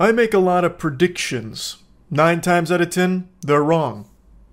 I make a lot of predictions. 9 times out of 10, they're wrong.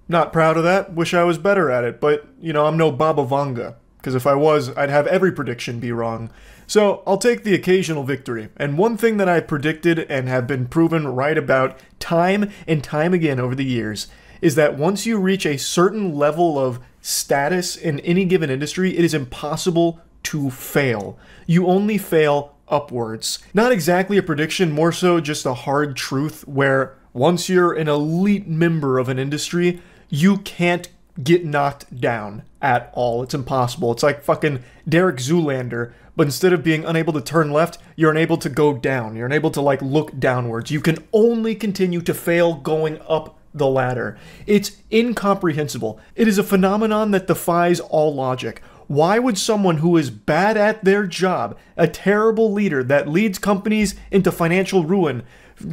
Not proud of that, wish I was better at it, but, you know, I'm no Baba Vanga. Because if I was, I'd have every prediction be wrong. So, I'll take the occasional victory. And one thing that I predicted and have been proven right about time and time again over the years is that once you reach a certain level of status in any given industry, it is impossible to fail. You only fail upwards. Not exactly a prediction, more so just a hard truth where once you're an elite member of an industry, you can't get knocked down at all. It's impossible. It's like fucking Derek Zoolander, but instead of being unable to turn left, you're unable to go down. You're unable to like look downwards. You can only continue to fail going up the ladder. It's incomprehensible. It is a phenomenon that defies all logic. Why would someone who is bad at their job, a terrible leader that leads companies into financial ruin,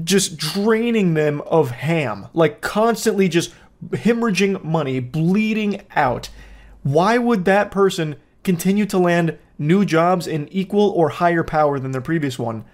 just draining them of ham, like constantly just hemorrhaging money, bleeding out, why would that person continue to land new jobs in equal or higher power than their previous one?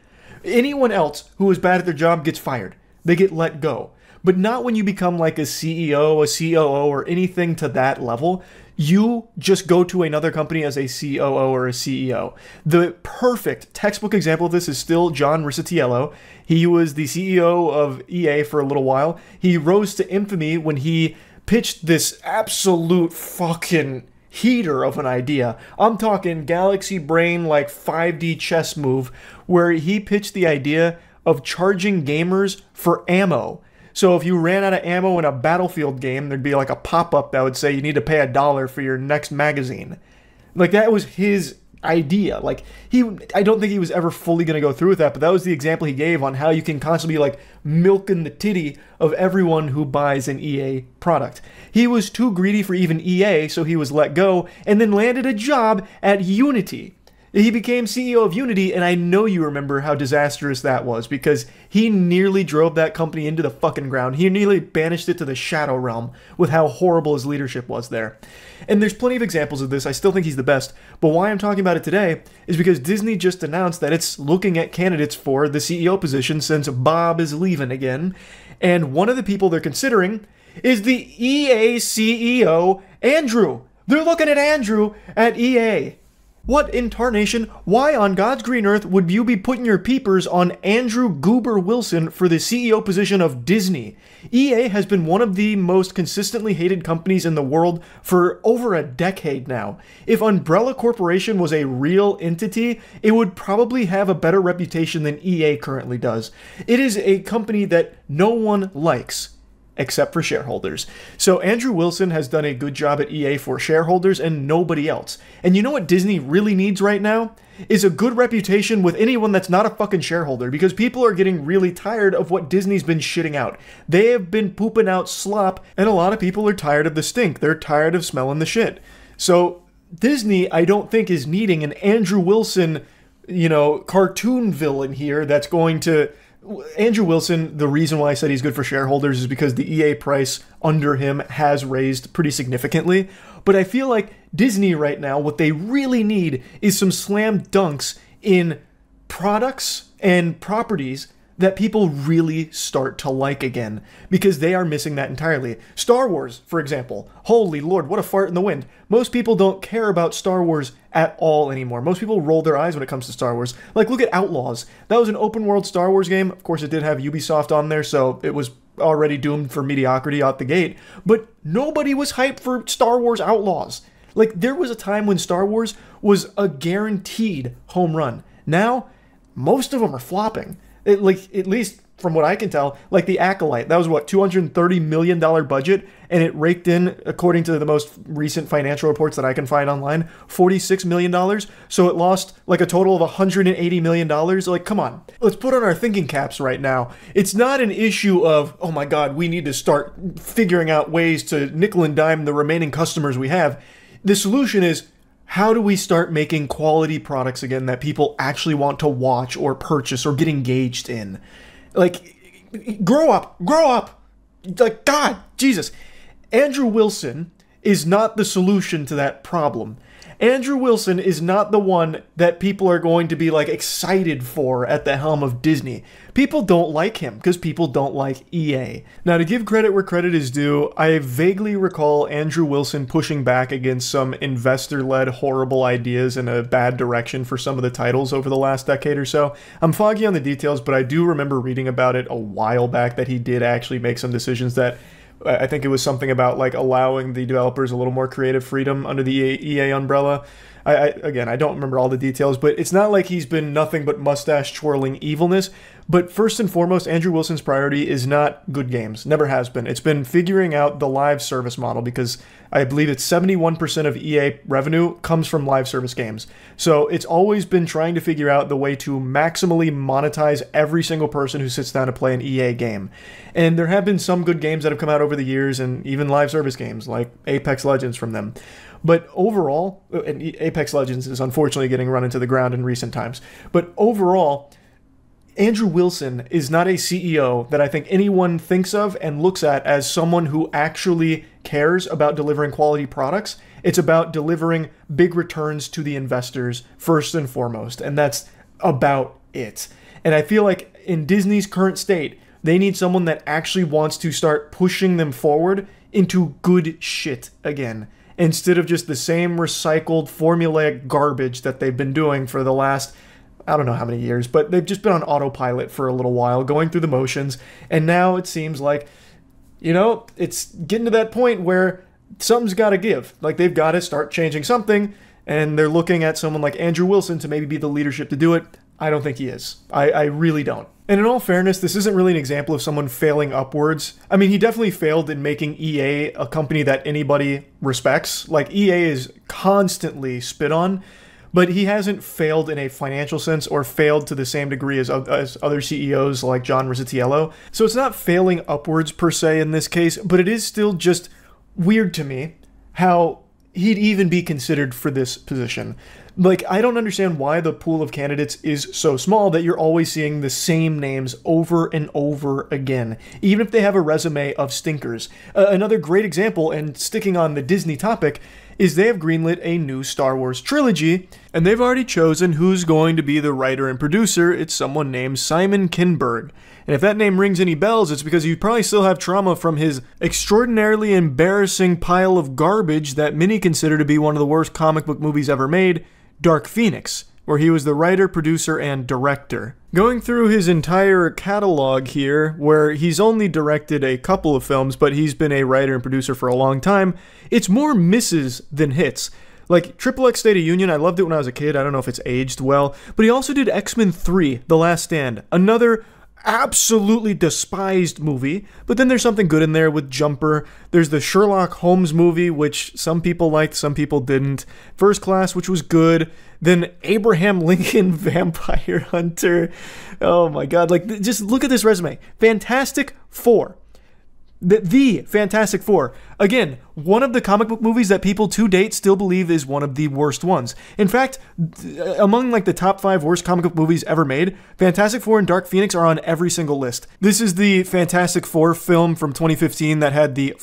Anyone else who is bad at their job gets fired. They get let go. But not when you become like a CEO, a COO, or anything to that level. You just go to another company as a COO or a CEO. The perfect textbook example of this is still John Riccitiello. He was the CEO of EA for a little while. He rose to infamy when he pitched this absolute fucking heater of an idea. I'm talking galaxy brain like 5D chess move where he pitched the idea of charging gamers for ammo. So if you ran out of ammo in a Battlefield game, there'd be like a pop-up that would say you need to pay $1 for your next magazine. Like that was his idea. Like I don't think he was ever fully going to go through with that, but that was the example he gave on how you can constantly be like milking the titty of everyone who buys an EA product. He was too greedy for even EA, so he was let go and then landed a job at Unity. He became CEO of Unity, and I know you remember how disastrous that was because he nearly drove that company into the fucking ground. He nearly banished it to the Shadow Realm with how horrible his leadership was there. And there's plenty of examples of this. I still think he's the best. But why I'm talking about it today is because Disney just announced that it's looking at candidates for the CEO position since Bob is leaving again. And one of the people they're considering is the EA CEO, Andrew. They're looking at Andrew at EA. What in tarnation, why on God's green earth would you be putting your peepers on Andrew Goober Wilson for the CEO position of Disney? EA has been one of the most consistently hated companies in the world for over a decade now. If Umbrella Corporation was a real entity, it would probably have a better reputation than EA currently does. It is a company that no one likes. Except for shareholders. So Andrew Wilson has done a good job at EA for shareholders and nobody else. And you know what Disney really needs right now? Is a good reputation with anyone that's not a fucking shareholder, because people are getting really tired of what Disney's been shitting out. They have been pooping out slop, and a lot of people are tired of the stink. They're tired of smelling the shit. So Disney, I don't think, is needing an Andrew Wilson, you know, cartoon villain here that's going to... Andrew Wilson, the reason why I said he's good for shareholders is because the EA price under him has raised pretty significantly. But I feel like Disney right now, what they really need is some slam dunks in products and properties that people really start to like again, because they are missing that entirely. Star Wars, for example. Holy Lord, what a fart in the wind. Most people don't care about Star Wars at all anymore. Most people roll their eyes when it comes to Star Wars. Like, look at Outlaws. That was an open world Star Wars game. Of course, it did have Ubisoft on there, so it was already doomed for mediocrity out the gate. But nobody was hyped for Star Wars Outlaws. Like, there was a time when Star Wars was a guaranteed home run. Now, most of them are flopping. Like, at least from what I can tell, like the Acolyte, that was what, $230 million budget, and it raked in, according to the most recent financial reports that I can find online, $46 million. So it lost like a total of $180 million. Like, come on, let's put on our thinking caps right now. It's not an issue of, oh my God, we need to start figuring out ways to nickel and dime the remaining customers we have. The solution is, how do we start making quality products again that people actually want to watch or purchase or get engaged in? Like, grow up. Like, God, Jesus. Andrew Wilson is not the solution to that problem. Andrew Wilson is not the one that people are going to be like excited for at the helm of Disney. People don't like him because people don't like EA. Now, to give credit where credit is due, I vaguely recall Andrew Wilson pushing back against some investor-led horrible ideas in a bad direction for some of the titles over the last decade or so. I'm foggy on the details, but I do remember reading about it a while back that he did actually make some decisions that I think it was something about like allowing the developers a little more creative freedom under the EA umbrella. Again, I don't remember all the details, but it's not like he's been nothing but mustache twirling evilness. But first and foremost, Andrew Wilson's priority is not good games. Never has been. It's been figuring out the live service model because I believe it's 71% of EA revenue comes from live service games. So it's always been trying to figure out the way to maximally monetize every single person who sits down to play an EA game. And there have been some good games that have come out over the years, and even live service games like Apex Legends from them. But overall, and Apex Legends is unfortunately getting run into the ground in recent times, but overall, Andrew Wilson is not a CEO that I think anyone thinks of and looks at as someone who actually cares about delivering quality products. It's about delivering big returns to the investors first and foremost, and that's about it. And I feel like in Disney's current state, they need someone that actually wants to start pushing them forward into good shit again, instead of just the same recycled formulaic garbage that they've been doing for the last, I don't know how many years, but they've just been on autopilot for a little while, going through the motions, and now it seems like, you know, it's getting to that point where something's got to give. Like, they've got to start changing something, and they're looking at someone like Andrew Wilson to maybe be the leadership to do it. I don't think he is. I really don't. And in all fairness, this isn't really an example of someone failing upwards. I mean, he definitely failed in making EA a company that anybody respects. Like, EA is constantly spit on, but he hasn't failed in a financial sense or failed to the same degree as other CEOs like John Riccitiello. So it's not failing upwards per se in this case, but it is still just weird to me how he'd even be considered for this position. Like, I don't understand why the pool of candidates is so small that you're always seeing the same names over and over again, even if they have a resume of stinkers. Another great example, and sticking on the Disney topic, is they have greenlit a new Star Wars trilogy, and they've already chosen who's going to be the writer and producer. It's someone named Simon Kinberg. And if that name rings any bells, it's because you probably still have trauma from his extraordinarily embarrassing pile of garbage that many consider to be one of the worst comic book movies ever made, Dark Phoenix, where he was the writer, producer, and director. Going through his entire catalog here, where he's only directed a couple of films, but he's been a writer and producer for a long time, it's more misses than hits. Like, XXX State of Union, I loved it when I was a kid. I don't know if it's aged well. But he also did X-Men 3, The Last Stand, another absolutely despised movie, but then there's something good in there with Jumper. There's the Sherlock Holmes movie, which some people liked, some people didn't. First Class, which was good. Then Abraham Lincoln Vampire Hunter. Oh my god, like, just look at this resume. Fantastic Four. The Fantastic Four. Again, one of the comic book movies that people to date still believe is one of the worst ones. In fact, among like the top 5 worst comic book movies ever made, Fantastic Four and Dark Phoenix are on every single list. This is the Fantastic Four film from 2015 that had the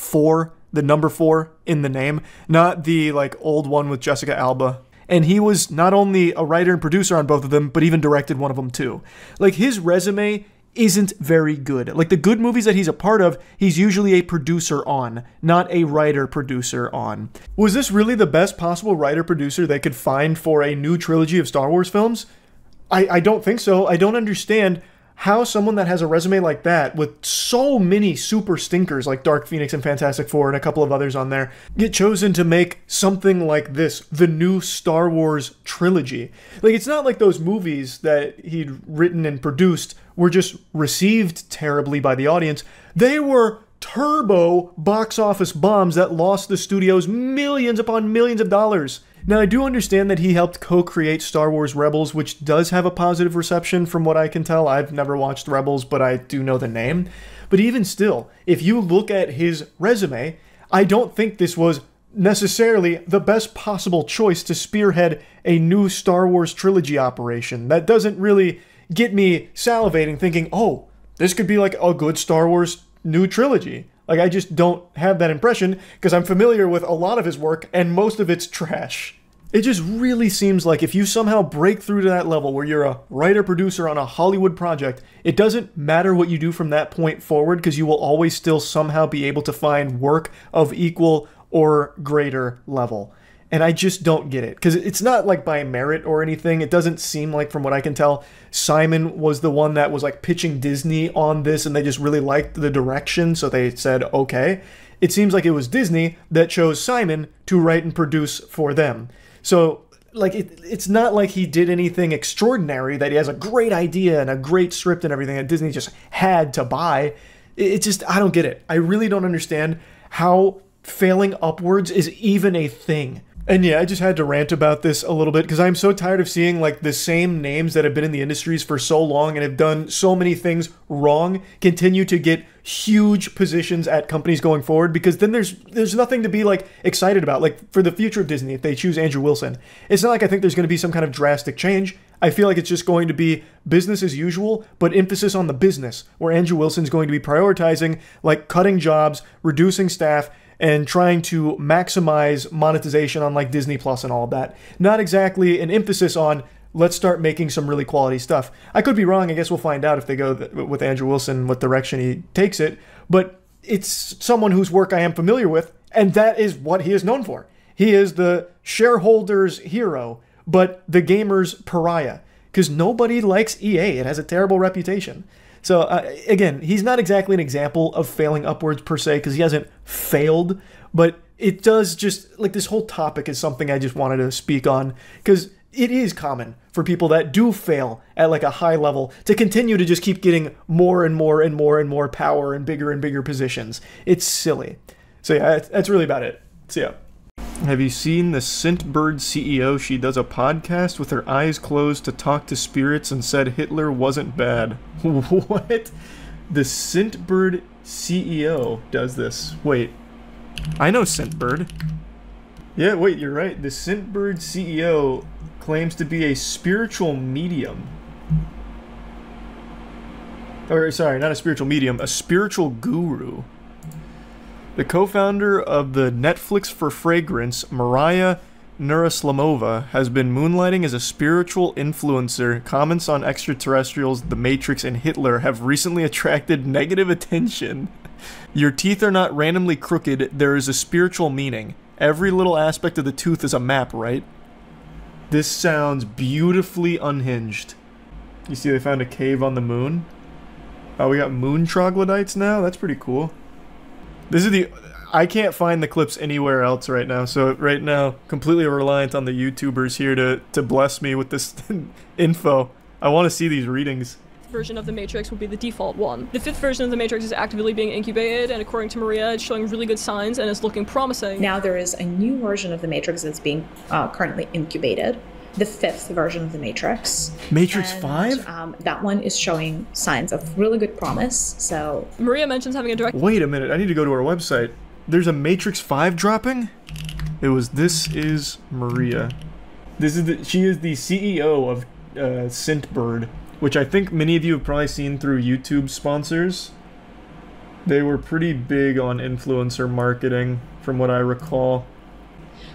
number 4 in the name, not the like old one with Jessica Alba. And he was not only a writer and producer on both of them, but even directed one of them too. Like, his resume isn't very good. Like, the good movies that he's a part of, he's usually a producer on, not a writer-producer on. Was this really the best possible writer-producer they could find for a new trilogy of Star Wars films? I don't think so. I don't understand how someone that has a resume like that, with so many super stinkers like Dark Phoenix and Fantastic Four and a couple of others on there, get chosen to make something like this, the new Star Wars trilogy. Like, it's not like those movies that he'd written and produced were just received terribly by the audience. They were turbo box office bombs that lost the studios millions upon millions of dollars. Now, I do understand that he helped co-create Star Wars Rebels, which does have a positive reception from what I can tell. I've never watched Rebels, but I do know the name. But even still, if you look at his resume, I don't think this was necessarily the best possible choice to spearhead a new Star Wars trilogy operation. That doesn't really get me salivating thinking, oh, this could be like a good Star Wars new trilogy. Like, I just don't have that impression because I'm familiar with a lot of his work and most of it's trash. It just really seems like if you somehow break through to that level where you're a writer-producer on a Hollywood project, it doesn't matter what you do from that point forward because you will always still somehow be able to find work of equal or greater level. And I just don't get it because it's not like by merit or anything. It doesn't seem like, from what I can tell, Simon was the one that was like pitching Disney on this and they just really liked the direction, so they said, okay. It seems like it was Disney that chose Simon to write and produce for them. So, like, it's not like he did anything extraordinary, that he has a great idea and a great script and everything that Disney just had to buy. It just, I don't get it. I really don't understand how failing upwards is even a thing. And yeah, I just had to rant about this a little bit because I'm so tired of seeing like the same names that have been in the industries for so long and have done so many things wrong continue to get huge positions at companies going forward, because then there's nothing to be like excited about. Like for the future of Disney, if they choose Andrew Wilson, it's not like I think there's going to be some kind of drastic change. I feel like it's just going to be business as usual, but emphasis on the business, where Andrew Wilson's going to be prioritizing like cutting jobs, reducing staff, and trying to maximize monetization on like Disney Plus and all of that. Not exactly an emphasis on let's start making some really quality stuff. I could be wrong. I guess we'll find out if they go with Andrew Wilson, what direction he takes it. But it's someone whose work I am familiar with, and that is what he is known for. He is the shareholders' hero, but the gamer's pariah, because nobody likes EA. It has a terrible reputation. So, again, he's not exactly an example of failing upwards per se, because he hasn't failed, but it does just, like, this whole topic is something I just wanted to speak on, because it is common for people that do fail at, like, a high level to continue to just keep getting more and more and more and more power and bigger positions. It's silly. So, yeah, that's really about it. So, yeah. Have you seen the Scentbird CEO? She does a podcast with her eyes closed to talk to spirits and said Hitler wasn't bad. What? The Scentbird CEO does this. Wait. I know Scentbird. Yeah, wait, you're right. The Scentbird CEO claims to be a spiritual medium. Or, sorry, not a spiritual medium, a spiritual guru. The co-founder of the Netflix for Fragrance, Mariah Nuraslamova, has been moonlighting as a spiritual influencer. Comments on extraterrestrials, The Matrix, and Hitler have recently attracted negative attention. Your teeth are not randomly crooked, there is a spiritual meaning. Every little aspect of the tooth is a map, right? This sounds beautifully unhinged. You see they found a cave on the moon? Oh, we got moon troglodytes now? That's pretty cool. This is I can't find the clips anywhere else right now, so right now, completely reliant on the YouTubers here to bless me with this info. I want to see these readings. Version of the Matrix will be the default one. The 5th version of the Matrix is actively being incubated, and according to Maria, it's showing really good signs and is looking promising. Now there is a new version of the Matrix that's being currently incubated. The 5th version of the Matrix. Matrix 5? That one is showing signs of really good promise, so... Maria mentions having a direct... Wait a minute, I need to go to our website. There's a Matrix 5 dropping? This is Maria. She is the CEO of Scentbird, which I think many of you have probably seen through YouTube sponsors. They were pretty big on influencer marketing, from what I recall.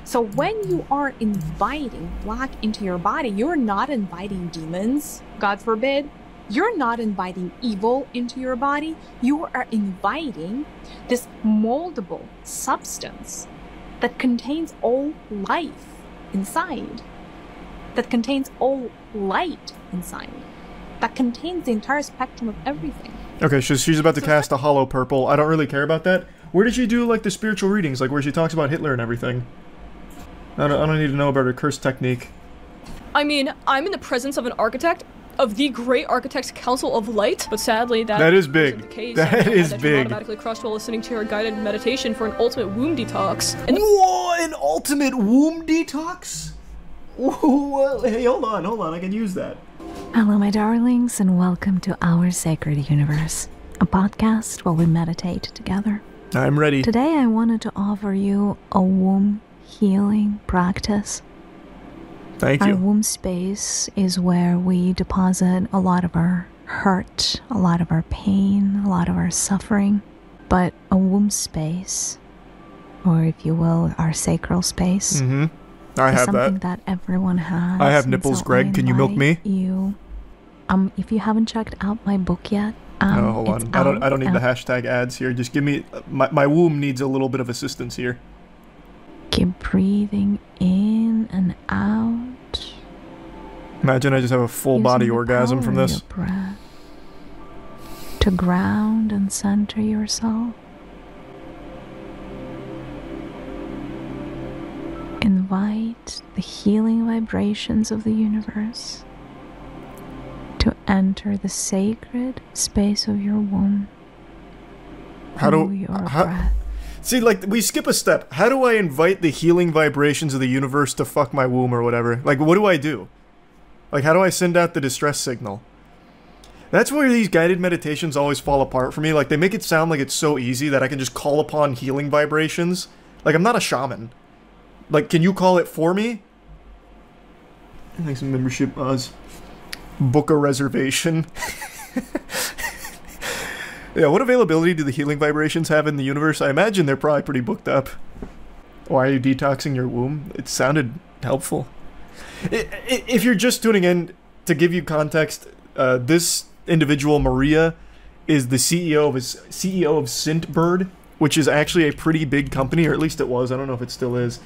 So when you are inviting black into your body, you're not inviting demons, God forbid. You're not inviting evil into your body. You are inviting this moldable substance that contains all life inside, that contains all light inside, that contains the entire spectrum of everything. Okay, so she's about to cast a hollow purple. I don't really care about that. Where did she do, like, the spiritual readings, like where she talks about Hitler and everything? I don't need to know about her curse technique. I mean, I'm in the presence of an architect, of the Great Architects Council of Light, but sadly that is big. The case. That is that big. Automatically crushed while listening to her guided meditation for an ultimate womb detox. And whoa, an ultimate womb detox? Whoa, hey, hold on, I can use that. Hello, my darlings, and welcome to Our Sacred Universe, a podcast where we meditate together. I'm ready. Today I wanted to offer you a womb healing practice. Thank you. Our womb space is where we deposit a lot of our hurt, a lot of our pain, a lot of our suffering. But a womb space, or if you will, our sacral space, I is have something that. everyone has. I have and nipples, so Greg. I Can you milk me? invite You, if you haven't checked out my book yet, Oh, hold it's on. I don't need the out. hashtag ads here. Just give me my womb needs a little bit of assistance here. Keep breathing in and out. Imagine I just have a full body using the orgasm from power of this. your breath to ground and center yourself. Invite the healing vibrations of the universe to enter the sacred space of your womb. Breath. See, like, we skip a step. How do I invite the healing vibrations of the universe to fuck my womb or whatever? Like, what do I do? Like, how do I send out the distress signal? That's where these guided meditations always fall apart for me. Like, they make it sound like it's so easy that I can just call upon healing vibrations. Like, I'm not a shaman. Like, can you call it for me? Thanks for membership, Oz. Book a reservation. Yeah, what availability do the healing vibrations have in the universe? I imagine they're probably pretty booked up. Why are you detoxing your womb? It sounded helpful. If you're just tuning in, to give you context, this individual, Maria, is the CEO of Scentbird, which is actually a pretty big company, or at least it was. I don't know if it still is.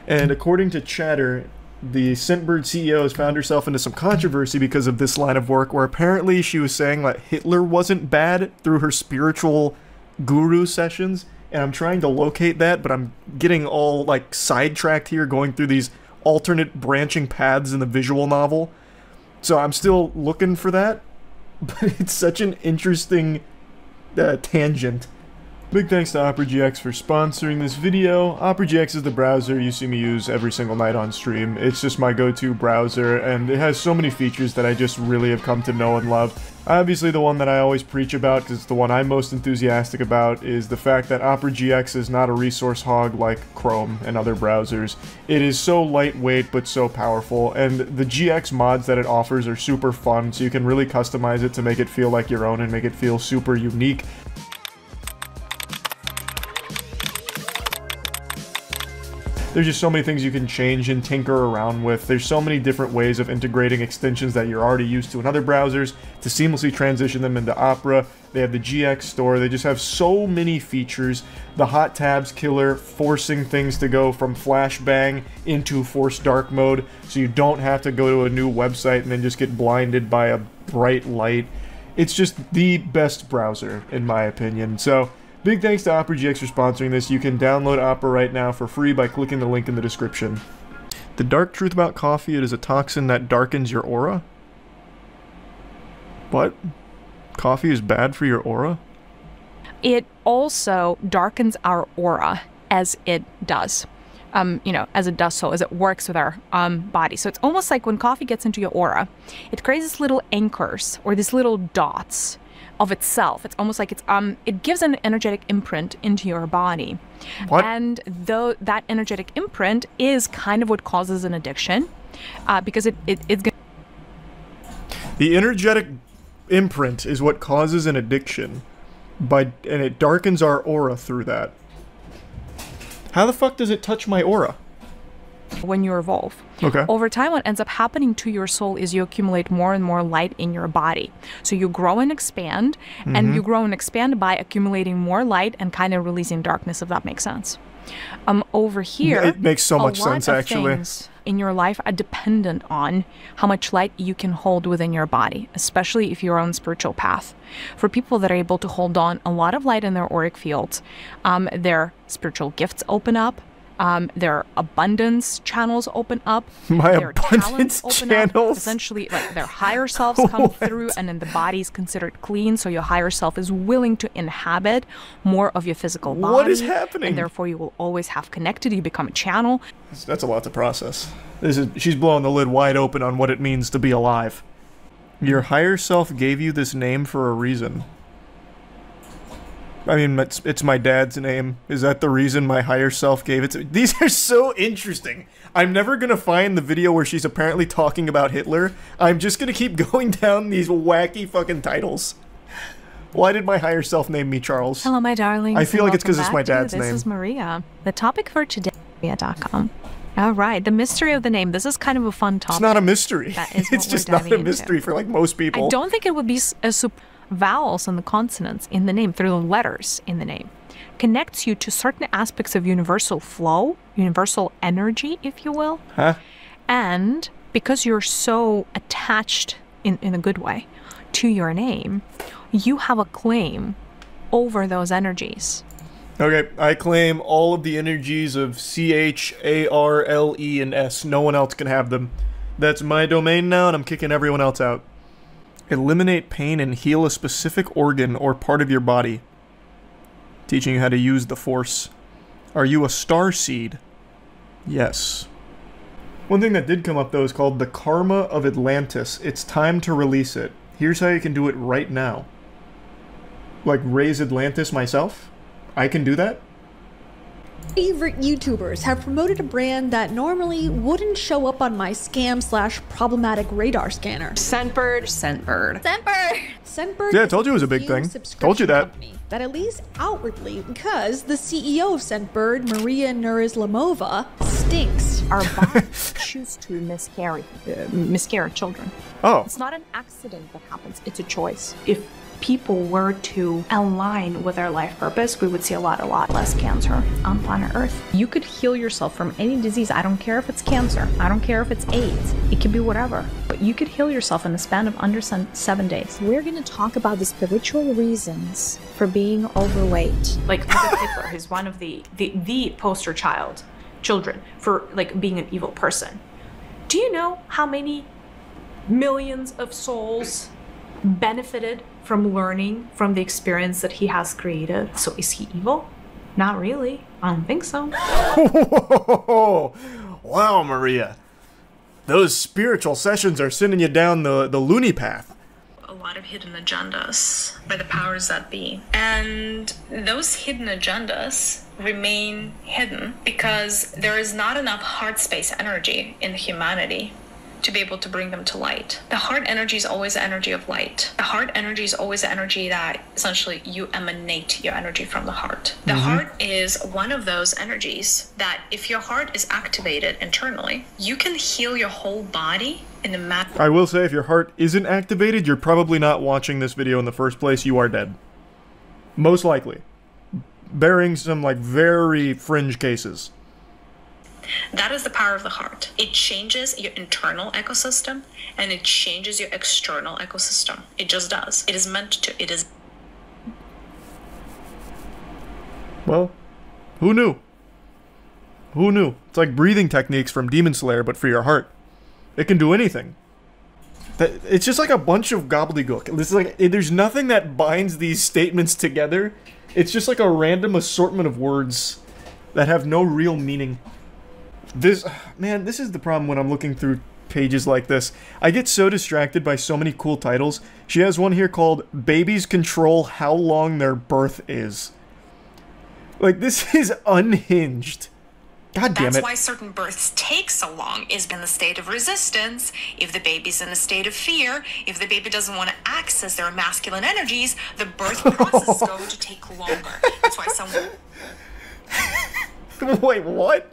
And according to Chatter, the Scentbird CEO has found herself into some controversy because of this line of work, where apparently she was saying that Hitler wasn't bad through her spiritual guru sessions. And I'm trying to locate that, but I'm getting all, like, sidetracked here, going through these alternate branching paths in the visual novel. So I'm still looking for that, but it's such an interesting tangent. Big thanks to OperaGX for sponsoring this video. OperaGX is the browser you see me use every single night on stream. It's just my go-to browser, and it has so many features that I just really have come to know and love. Obviously, the one that I always preach about, because it's the one I'm most enthusiastic about, is the fact that OperaGX is not a resource hog like Chrome and other browsers. It is so lightweight but so powerful, and the GX mods that it offers are super fun, so you can really customize it to make it feel like your own and make it feel super unique. There's just so many things you can change and tinker around with. There's so many different ways of integrating extensions that you're already used to in other browsers to seamlessly transition them into Opera. They have the GX store. They just have so many features. The hot tabs killer, forcing things to go from flashbang into forced dark mode, so you don't have to go to a new website and then just get blinded by a bright light. It's just the best browser, in my opinion. So, big thanks to OperaGX for sponsoring this. You can download Opera right now for free by clicking the link in the description. The dark truth about coffee, it is a toxin that darkens your aura? What? Coffee is bad for your aura? It also darkens our aura as it does. As it does so, as it works with our body. So it's almost like when coffee gets into your aura, it creates these little anchors, or these little dots of itself. It's almost like it gives an energetic imprint into your body. What? And though that energetic imprint is kind of what causes an addiction, because it's gonna... The energetic imprint is what causes an addiction, and it darkens our aura through that. How the fuck does it touch my aura? When you evolve. Okay. Over time, what ends up happening to your soul is you accumulate more and more light in your body. So you grow and expand, and you grow and expand by accumulating more light and kind of releasing darkness, if that makes sense. Over here, it makes so much sense, a lot of actually. things in your life are dependent on how much light you can hold within your body, especially if you're on spiritual path. For people that are able to hold on a lot of light in their auric fields, their spiritual gifts open up. Their abundance channels open up. Their abundance channels? Up. Essentially, like, their higher selves come through, and then the body is considered clean, so your higher self is willing to inhabit more of your physical body. What is happening? And therefore, you will always have connected. You become a channel. That's a lot to process. She's blowing the lid wide open on what it means to be alive. Your higher self gave you this name for a reason. I mean, it's my dad's name. Is that the reason my higher self gave it to me? These are so interesting. I'm never gonna find the video where she's apparently talking about Hitler. I'm just gonna keep going down these wacky fucking titles. Why did my higher self name me Charles? Hello, my darlings. I feel like it's because it's my dad's This name. is Maria. The topic for today is Maria.com. All right, the mystery of the name. This is kind of a fun topic. It's not a mystery. That is It's what just we're not a diving mystery into. for like most people. I don't think it would be vowels and the consonants in the name, through the letters in the name. Connects you to certain aspects of universal flow, universal energy, if you will. Huh? And because you're so attached, in a good way, to your name, you have a claim over those energies. Okay, I claim all of the energies of C-H-A-R-L-E and S. No one else can have them. That's my domain now, and I'm kicking everyone else out. Eliminate pain and heal a specific organ or part of your body. Teaching you how to use the Force. Are you a star seed? Yes. One thing that did come up, though, is called the Karma of Atlantis. It's time to release it. Here's how you can do it right now. Like, raise Atlantis myself? I can do that? Favorite YouTubers have promoted a brand that normally wouldn't show up on my scam/problematic radar scanner. Scentbird. Scentbird Yeah, I told you it was a big thing. Told you that. That at least outwardly, because the CEO of Scentbird, Maria Nurislamova, stinks. Our bodies choose to miscarry children. Oh. It's not an accident that happens. It's a choice. If people were to align with their life purpose, we would see a lot less cancer on planet Earth. You could heal yourself from any disease. I don't care if it's cancer. I don't care if it's AIDS. It could be whatever. But you could heal yourself in the span of under 7 days. We're going to talk about the spiritual reasons for being overweight. Like Adolf Hitler, who's one of the poster children for like being an evil person. Do you know how many millions of souls benefited from learning from the experience that he has created? So is he evil? Not really. I don't think so. Wow, Maria. Those spiritual sessions are sending you down the loony path. A lot of hidden agendas by the powers that be. And those hidden agendas remain hidden because there is not enough heart space energy in humanity to be able to bring them to light. The heart energy is always the energy of light. The heart energy is always the energy that essentially you emanate your energy from the heart. The heart is one of those energies that if your heart is activated internally, you can heal your whole body in a matter. I will say, if your heart isn't activated, you're probably not watching this video in the first place. You are dead. Most likely. Bearing some, like, very fringe cases. That is the power of the heart. It changes your internal ecosystem and it changes your external ecosystem. It just does. It is meant to. It is. Well, who knew? Who knew? It's like breathing techniques from Demon Slayer, but for your heart. It can do anything. It's just like a bunch of gobbledygook. It's like, there's nothing that binds these statements together. It's just like a random assortment of words that have no real meaning. This is the problem when I'm looking through pages like this. I get so distracted by so many cool titles. She has one here called Babies Control How Long Their Birth Is. Like, this is unhinged. God damn it. That's why certain births take so long, is in the state of resistance. If the baby's in a state of fear, if the baby doesn't want to access their masculine energies, the birth process is going to take longer. That's why someone... Wait, what?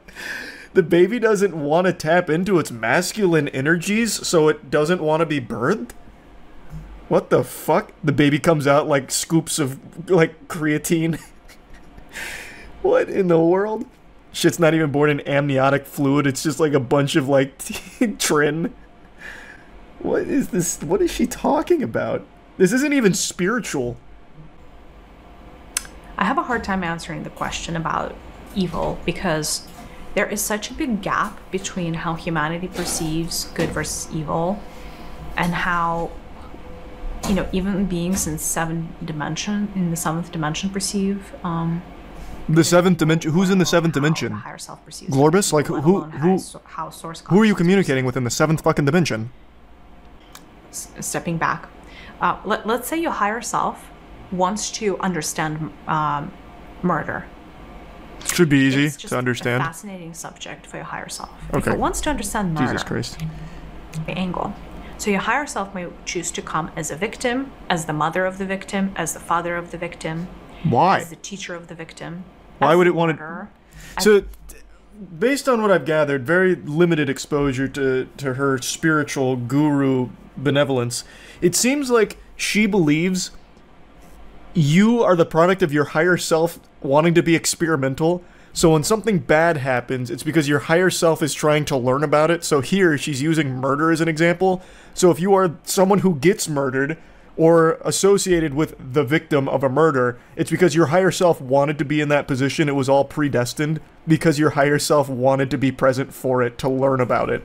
The baby doesn't want to tap into its masculine energies, so it doesn't want to be birthed? What the fuck? The baby comes out like scoops of, like, creatine. What in the world? Shit's not even born in amniotic fluid, it's just like a bunch of, like, trin. What is this? What is she talking about? This isn't even spiritual. I have a hard time answering the question about evil because there is such a big gap between how humanity perceives good versus evil and how, you know, even beings in the seventh dimension perceive The seventh dimension. Who's in the seventh dimension? Higher self perceives. Glorbus? Like, who are you communicating with in the seventh fucking dimension? Stepping back, let's say your higher self wants to understand murder. Should be easy It's just to understand. a fascinating subject for your higher self. Okay. If it wants to understand murder, Jesus Christ. the angle. So your higher self may choose to come as a victim, as the mother of the victim, as the father of the victim. Why? As the teacher of the victim. Why would it want to? So, based on what I've gathered, very limited exposure to her spiritual guru benevolence, it seems like she believes you are the product of your higher self wanting to be experimental. So when something bad happens, it's because your higher self is trying to learn about it. So here, she's using murder as an example. So if you are someone who gets murdered, or associated with the victim of a murder, it's because your higher self wanted to be in that position. It was all predestined because your higher self wanted to be present for it, to learn about it.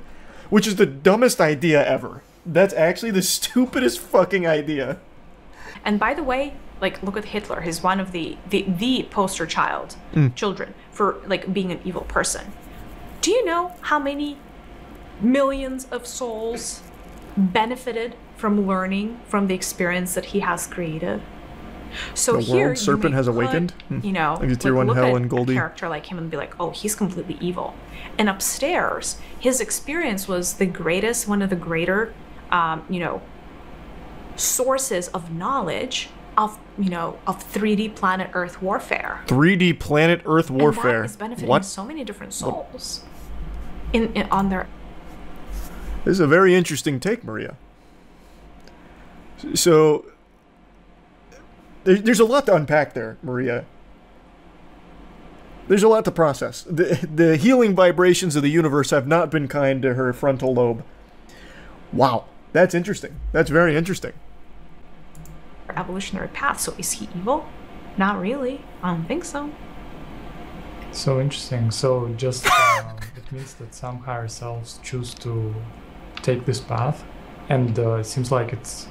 Which is the dumbest idea ever. That's actually the stupidest fucking idea. And by the way, like, look at Hitler. He's one of the poster child children for, like, being an evil person. Do you know how many millions of souls benefited from learning from the experience that he has created? So the here, world serpent has awakened. You know, like tier 1 look hell at and Goldie. a character like him and be like, oh, he's completely evil. And upstairs, his experience was the greatest, one of the greater, you know, sources of knowledge of, you know, of 3D planet Earth warfare. 3D planet Earth warfare. And that is benefiting What? so many different souls on their. This is a very interesting take, Maria. So, there's a lot to unpack there, Maria. There's a lot to process. The healing vibrations of the universe have not been kind to her frontal lobe. Wow, that's interesting. That's very interesting. Evolutionary path. So is he evil? Not really. I don't think so. So interesting. So just it means that some higher selves choose to take this path, and it seems like it's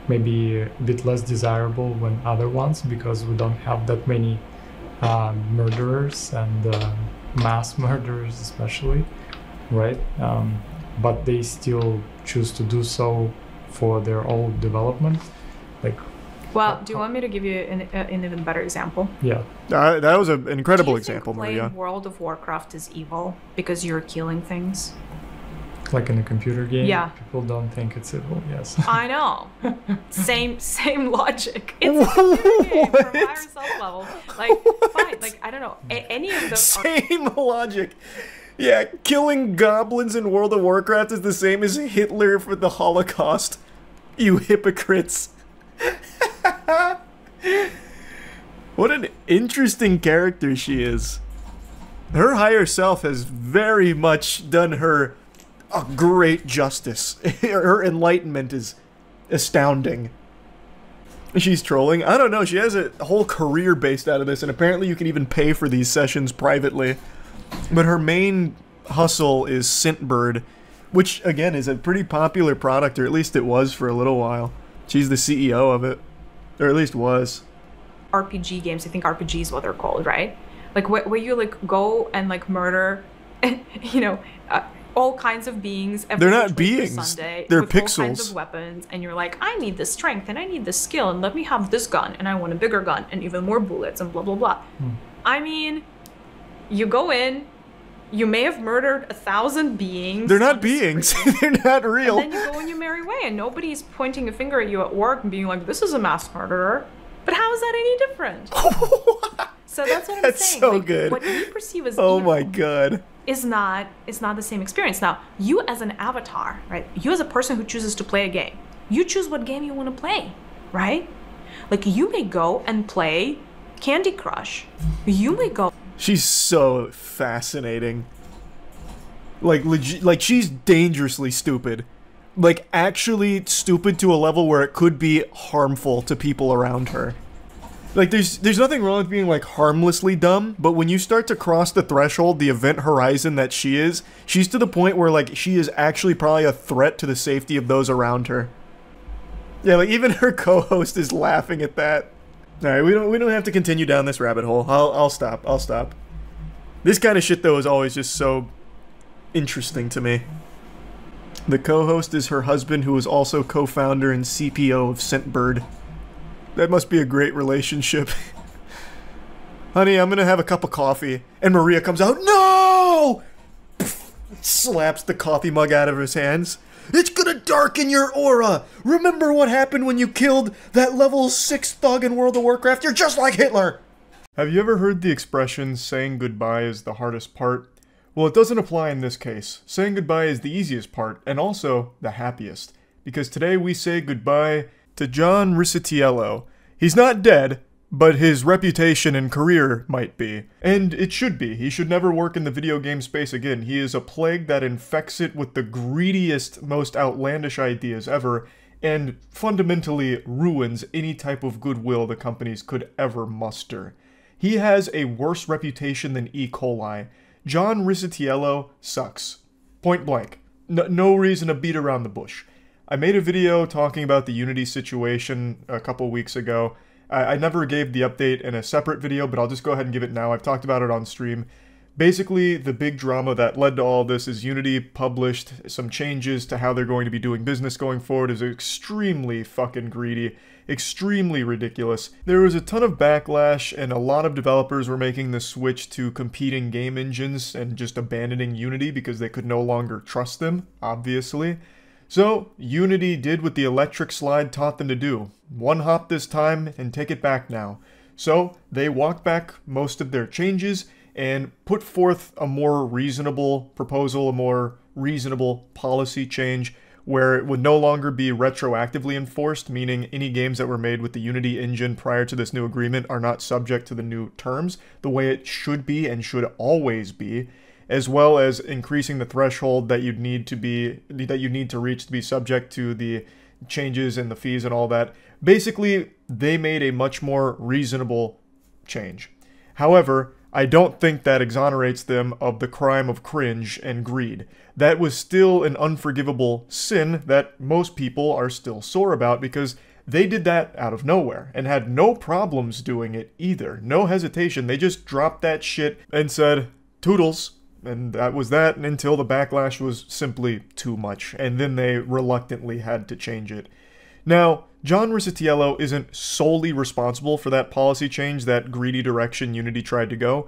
maybe a bit less desirable than other ones because we don't have that many murderers and mass murderers especially, right? But they still choose to do so for their own development. Like, well, do you want me to give you an even better example? Yeah. That was an incredible example, Maria. Maria. World of Warcraft is evil because you're killing things. Like in a computer game, yeah. People don't think it's evil. Yes. I know. Same logic. It's a computer game from higher self level. Like, fine. Like, I don't know. Any of those. Same logic. Yeah, killing goblins in World of Warcraft is the same as Hitler for the Holocaust. You hypocrites. What an interesting character she is. Her higher self has very much done her a great justice. Her enlightenment is astounding. She's trolling. I don't know. She has a whole career based out of this, and apparently you can even pay for these sessions privately. But her main hustle is Scentbird, which, again, is a pretty popular product, or at least it was for a little while. She's the CEO of it. Or at least was. RPG games, I think RPG is what they're called, right? Like, where you, like, go and, like, murder, you know, all kinds of beings. They're not beings. Sunday, they're with pixels. All kinds of weapons, and you're like, I need this strength, and I need this skill, and let me have this gun, and I want a bigger gun, and even more bullets, and blah, blah, blah. I mean, you go in, you may have murdered 1,000 beings. They're not beings. They're not real. And then you go on your merry way, and nobody's pointing a finger at you at work and being like, this is a mass murderer. But how is that any different? So that's what I'm that's saying. So like, good. What you perceive as oh evil my god is not the same experience. Now, you as an avatar, right? You as a person who chooses to play a game, you choose what game you want to play, right? Like, you may go and play Candy Crush. You may go. She's so fascinating. Like, like she's dangerously stupid. Like, actually stupid to a level where it could be harmful to people around her. Like, there's nothing wrong with being, like, harmlessly dumb, but when you start to cross the threshold, the event horizon that she is, she's to the point where, like, she is actually probably a threat to the safety of those around her. Yeah, like, even her co-host is laughing at that. Alright, we don't have to continue down this rabbit hole. I'll stop. This kind of shit, though, is always just so interesting to me. The co-host is her husband, who is also co-founder and CPO of Scentbird. That must be a great relationship. Honey, I'm gonna have a cup of coffee. And Maria comes out, no! Slaps the coffee mug out of his hands. It's gonna darken your aura! Remember what happened when you killed that level 6 thug in World of Warcraft? You're just like Hitler! Have you ever heard the expression, saying goodbye is the hardest part? Well, it doesn't apply in this case. Saying goodbye is the easiest part, and also the happiest. Because today we say goodbye to John Riccitiello. He's not dead, but his reputation and career might be. And it should be. He should never work in the video game space again. He is a plague that infects it with the greediest, most outlandish ideas ever, and fundamentally ruins any type of goodwill the companies could ever muster. He has a worse reputation than E. coli. John Riccitiello sucks. Point blank. No reason to beat around the bush. I made a video talking about the Unity situation a couple weeks ago. I never gave the update in a separate video, but I'll just go ahead and give it now. I've talked about it on stream. Basically, the big drama that led to all this is Unity published some changes to how they're going to be doing business going forward. Is extremely fucking greedy, extremely ridiculous. There was a ton of backlash, and a lot of developers were making the switch to competing game engines and just abandoning Unity because they could no longer trust them, obviously. So, Unity did what the electric slide taught them to do. One hop this time and take it back now. So, they walked back most of their changes and put forth a more reasonable proposal, a more reasonable policy change where it would no longer be retroactively enforced, meaning any games that were made with the Unity engine prior to this new agreement are not subject to the new terms, the way it should be and should always be, as well as increasing the threshold that you need to reach to be subject to the changes and the fees and all that. Basically, they made a much more reasonable change. However, I don't think that exonerates them of the crime of cringe and greed. That was still an unforgivable sin that most people are still sore about because they did that out of nowhere and had no problems doing it either. No hesitation. They just dropped that shit and said, toodles. And that was that until the backlash was simply too much. And then they reluctantly had to change it. Now, John Riccitiello isn't solely responsible for that policy change, that greedy direction Unity tried to go.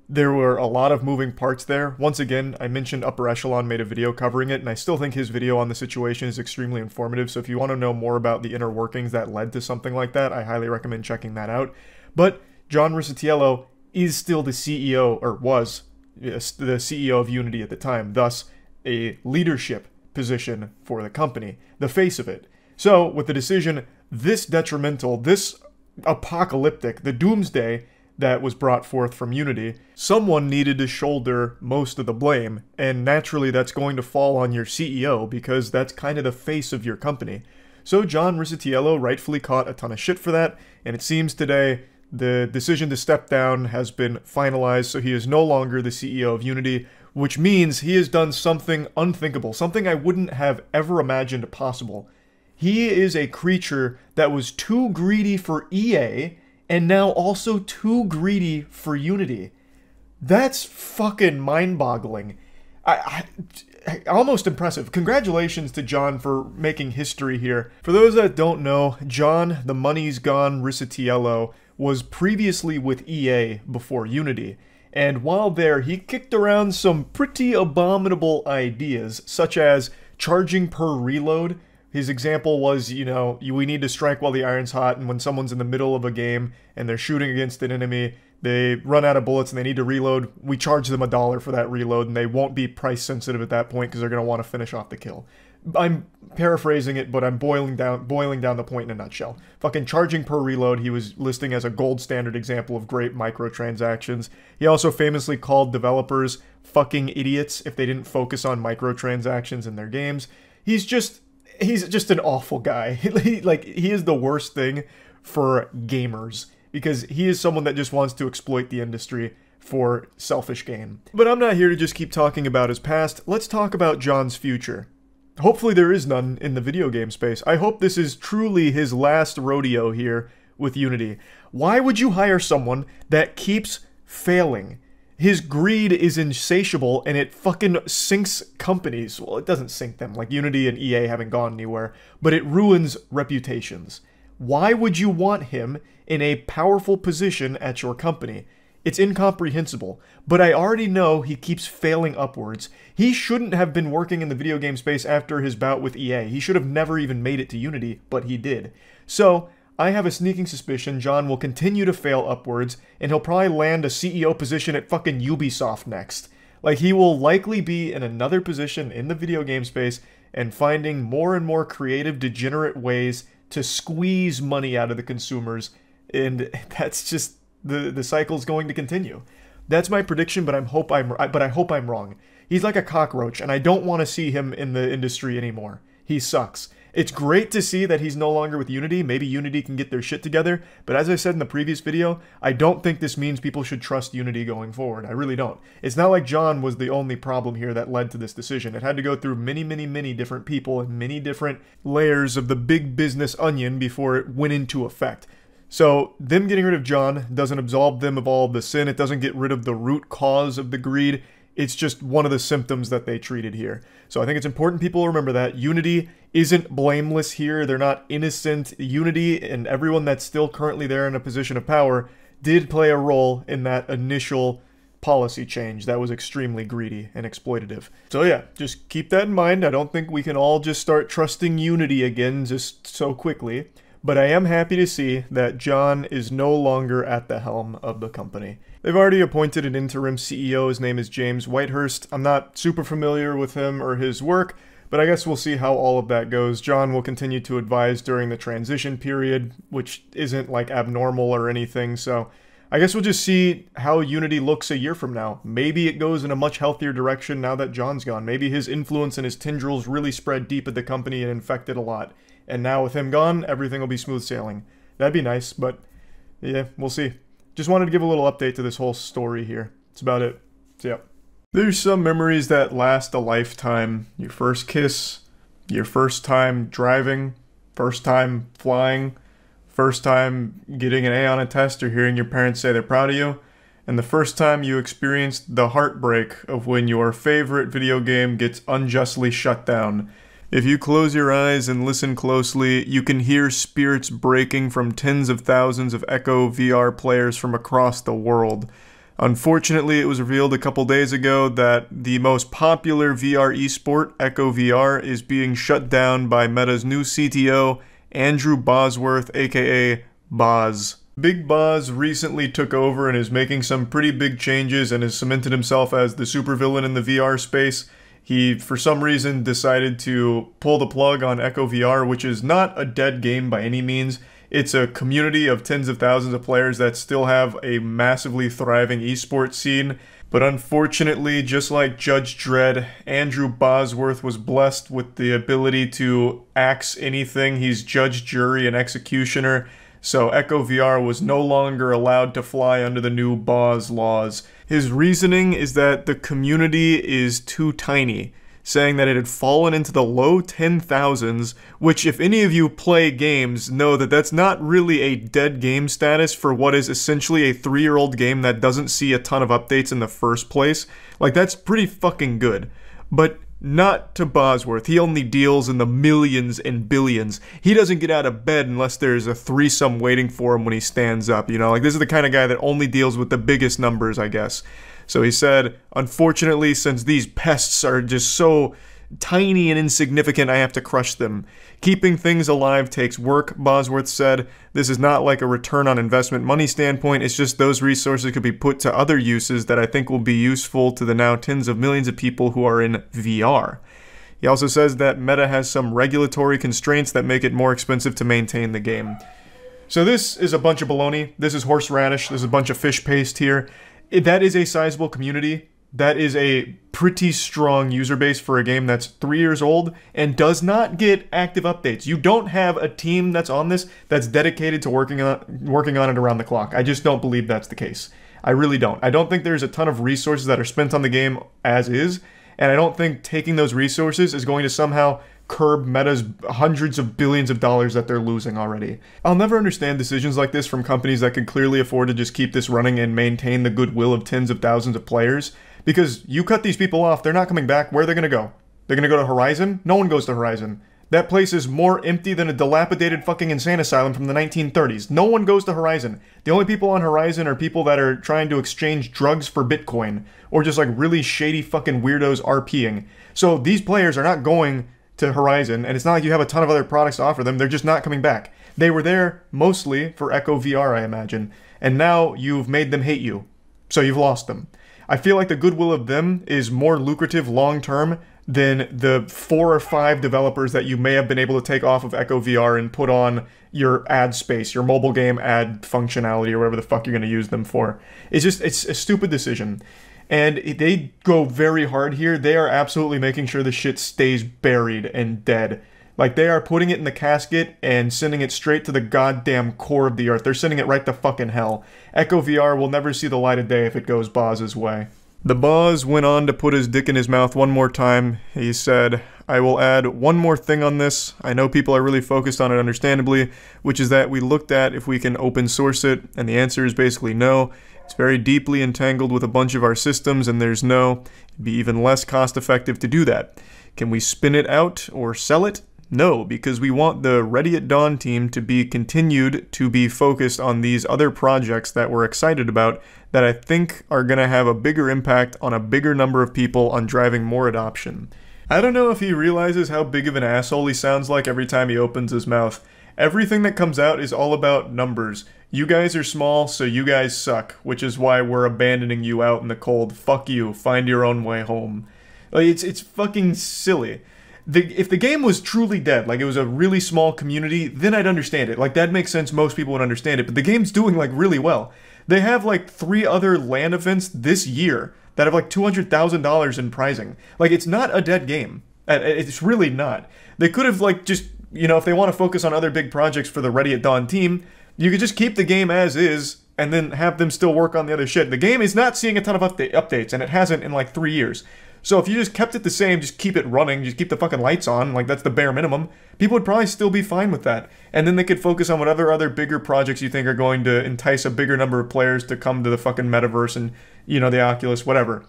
There were a lot of moving parts there. Once again, I mentioned Upper Echelon made a video covering it, and I still think his video on the situation is extremely informative, so if you want to know more about the inner workings that led to something like that, I highly recommend checking that out. But John Riccitiello is still the CEO, or was the CEO of Unity at the time, thus a leadership position for the company, the face of it. So, with the decision this detrimental, this apocalyptic, the doomsday that was brought forth from Unity, someone needed to shoulder most of the blame, and naturally that's going to fall on your CEO because that's kind of the face of your company. So John Riccitiello rightfully caught a ton of shit for that, and it seems today the decision to step down has been finalized, so he is no longer the CEO of Unity, which means he has done something unthinkable, something I wouldn't have ever imagined possible. He is a creature that was too greedy for EA, and now also too greedy for Unity. That's fucking mind-boggling. Almost impressive. Congratulations to John for making history here. For those that don't know, John, the money's gone Riccitiello, was previously with EA before Unity. And while there, he kicked around some pretty abominable ideas, such as charging per reload. His example was, you know, we need to strike while the iron's hot, and when someone's in the middle of a game and they're shooting against an enemy, they run out of bullets and they need to reload, we charge them $1 for that reload, and they won't be price sensitive at that point because they're going to want to finish off the kill. I'm paraphrasing it, but I'm boiling down the point in a nutshell. Fucking charging per reload, he was listing as a gold standard example of great microtransactions. He also famously called developers fucking idiots if they didn't focus on microtransactions in their games. He's just an awful guy. He is the worst thing for gamers because he is someone that just wants to exploit the industry for selfish gain. But I'm not here to just keep talking about his past. Let's talk about John's future. Hopefully there is none in the video game space. I hope this is truly his last rodeo here with Unity. Why would you hire someone that keeps failing? His greed is insatiable, and it fucking sinks companies. Well, it doesn't sink them, like Unity and EA haven't gone anywhere, but it ruins reputations. Why would you want him in a powerful position at your company? It's incomprehensible, but I already know he keeps failing upwards. He shouldn't have been working in the video game space after his bout with EA. He should have never even made it to Unity, but he did. So, I have a sneaking suspicion John will continue to fail upwards, and he'll probably land a CEO position at fucking Ubisoft next. Like, he will likely be in another position in the video game space and finding more and more creative, degenerate ways to squeeze money out of the consumers, and that's just the cycle's going to continue. That's my prediction, but I hope I'm wrong. He's like a cockroach, and I don't want to see him in the industry anymore. He sucks. It's great to see that he's no longer with Unity. Maybe Unity can get their shit together, but as I said in the previous video, I don't think this means people should trust Unity going forward. I really don't. It's not like John was the only problem here that led to this decision. It had to go through many different people and many different layers of the big business onion before it went into effect. So, them getting rid of John doesn't absolve them of all the sin. It doesn't get rid of the root cause of the greed. It's just one of the symptoms that they treated here. So I think it's important people remember that. Unity isn't blameless here. They're not innocent. Unity and everyone that's still currently there in a position of power did play a role in that initial policy change that was extremely greedy and exploitative. So yeah, just keep that in mind. I don't think we can all just start trusting Unity again just so quickly. But I am happy to see that John is no longer at the helm of the company. They've already appointed an interim CEO. His name is James Whitehurst. I'm not super familiar with him or his work, but I guess we'll see how all of that goes. John will continue to advise during the transition period, which isn't like abnormal or anything, so I guess we'll just see how Unity looks a year from now. Maybe it goes in a much healthier direction now that John's gone. Maybe his influence and his tendrils really spread deep at the company and infected a lot. And now with him gone, everything will be smooth sailing. That'd be nice, but yeah, we'll see. Just wanted to give a little update to this whole story here. That's about it. So yeah. There's some memories that last a lifetime. Your first kiss, your first time driving, first time flying, first time getting an A on a test or hearing your parents say they're proud of you, and the first time you experienced the heartbreak of when your favorite video game gets unjustly shut down. If you close your eyes and listen closely, you can hear spirits breaking from tens of thousands of Echo VR players from across the world. Unfortunately, it was revealed a couple days ago that the most popular VR esport, Echo VR, is being shut down by Meta's new CTO, Andrew Bosworth, aka Boz. Big Boz recently took over and is making some pretty big changes and has cemented himself as the supervillain in the VR space. He, for some reason, decided to pull the plug on Echo VR, which is not a dead game by any means. It's a community of tens of thousands of players that still have a massively thriving esports scene. But unfortunately, just like Judge Dredd, Andrew Bosworth was blessed with the ability to axe anything. He's judge, jury, and executioner. So Echo VR was no longer allowed to fly under the new Boz laws. His reasoning is that the community is too tiny, saying that it had fallen into the low 10,000s, which if any of you play games know that that's not really a dead game status for what is essentially a 3-year-old game that doesn't see a ton of updates in the first place. Like, that's pretty fucking good. But not to Bosworth. He only deals in the millions and billions. He doesn't get out of bed unless there's a threesome waiting for him when he stands up, you know? Like, this is the kind of guy that only deals with the biggest numbers, I guess. So he said, unfortunately, since these pests are just so tiny and insignificant, I have to crush them. Keeping things alive takes work, Bosworth said. This is not like a return on investment money standpoint, it's just those resources could be put to other uses that I think will be useful to the now tens of millions of people who are in VR. He also says that Meta has some regulatory constraints that make it more expensive to maintain the game. So this is a bunch of baloney. This is horseradish. There's a bunch of fish paste here. That is a sizable community. That is a pretty strong user base for a game that's 3 years old and does not get active updates. You don't have a team that's on this that's dedicated to working on it around the clock. I just don't believe that's the case. I really don't. I don't think there's a ton of resources that are spent on the game as is, and I don't think taking those resources is going to somehow curb Meta's hundreds of billions of dollars that they're losing already. I'll never understand decisions like this from companies that can clearly afford to just keep this running and maintain the goodwill of tens of thousands of players. Because you cut these people off, they're not coming back. Where are they going to go? They're going to go to Horizon? No one goes to Horizon. That place is more empty than a dilapidated fucking insane asylum from the 1930s. No one goes to Horizon. The only people on Horizon are people that are trying to exchange drugs for Bitcoin. Or just like really shady fucking weirdos RPing. So these players are not going to Horizon, and it's not like you have a ton of other products to offer them. They're just not coming back. They were there mostly for Echo VR, I imagine. And now you've made them hate you. So you've lost them. I feel like the goodwill of them is more lucrative long term than the 4 or 5 developers that you may have been able to take off of Echo VR and put on your ad space, your mobile game ad functionality, or whatever the fuck you're going to use them for. It's a stupid decision. And they go very hard here. They are absolutely making sure the shit stays buried and dead. Like, they are putting it in the casket and sending it straight to the goddamn core of the earth. They're sending it right to fucking hell. Echo VR will never see the light of day if it goes Boz's way. The Boz went on to put his dick in his mouth one more time. He said, I will add one more thing on this. I know people are really focused on it understandably, which is that we looked at if we can open source it, and the answer is basically no. It's very deeply entangled with a bunch of our systems, and there's no. It'd be even less cost effective to do that. Can we spin it out or sell it? No, because we want the Ready at Dawn team to be continued to be focused on these other projects that we're excited about that I think are going to have a bigger impact on a bigger number of people on driving more adoption. I don't know if he realizes how big of an asshole he sounds like every time he opens his mouth. Everything that comes out is all about numbers. You guys are small, so you guys suck, which is why we're abandoning you out in the cold. Fuck you, find your own way home. Like, it's fucking silly. If the game was truly dead, like it was a really small community, then I'd understand it. Like, that makes sense, most people would understand it, but the game's doing, like, really well. They have, like, 3 other LAN events this year that have, like, $200,000 in prizing. Like, it's not a dead game. It's really not. They could have, like, just, you know, if they want to focus on other big projects for the Ready at Dawn team, you could just keep the game as is and then have them still work on the other shit. The game is not seeing a ton of updates, and it hasn't in, like, 3 years. So if you just kept it the same, just keep it running, just keep the fucking lights on, like that's the bare minimum, people would probably still be fine with that. And then they could focus on whatever other bigger projects you think are going to entice a bigger number of players to come to the fucking metaverse and, you know, the Oculus, whatever.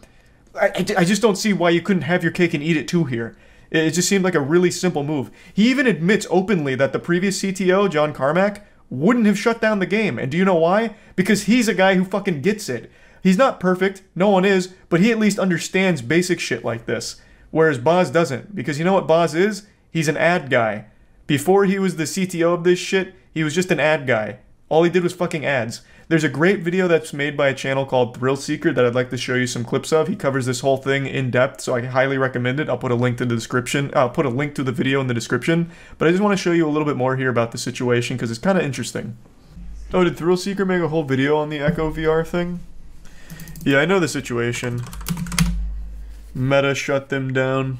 I just don't see why you couldn't have your cake and eat it too here. It just seemed like a really simple move. He even admits openly that the previous CTO, John Carmack, wouldn't have shut down the game. And do you know why? Because he's a guy who fucking gets it. He's not perfect, no one is, but he at least understands basic shit like this. Whereas Boz doesn't, because you know what Boz is? He's an ad guy. Before he was the CTO of this shit, he was just an ad guy. All he did was fucking ads. There's a great video that's made by a channel called Thrill Seeker that I'd like to show you some clips of. He covers this whole thing in depth, so I highly recommend it. I'll put a link to the description. I'll put a link to the video in the description. But I just want to show you a little bit more here about the situation, because it's kind of interesting. Oh, did Thrill Seeker make a whole video on the Echo VR thing? Yeah, I know the situation. Meta shut them down.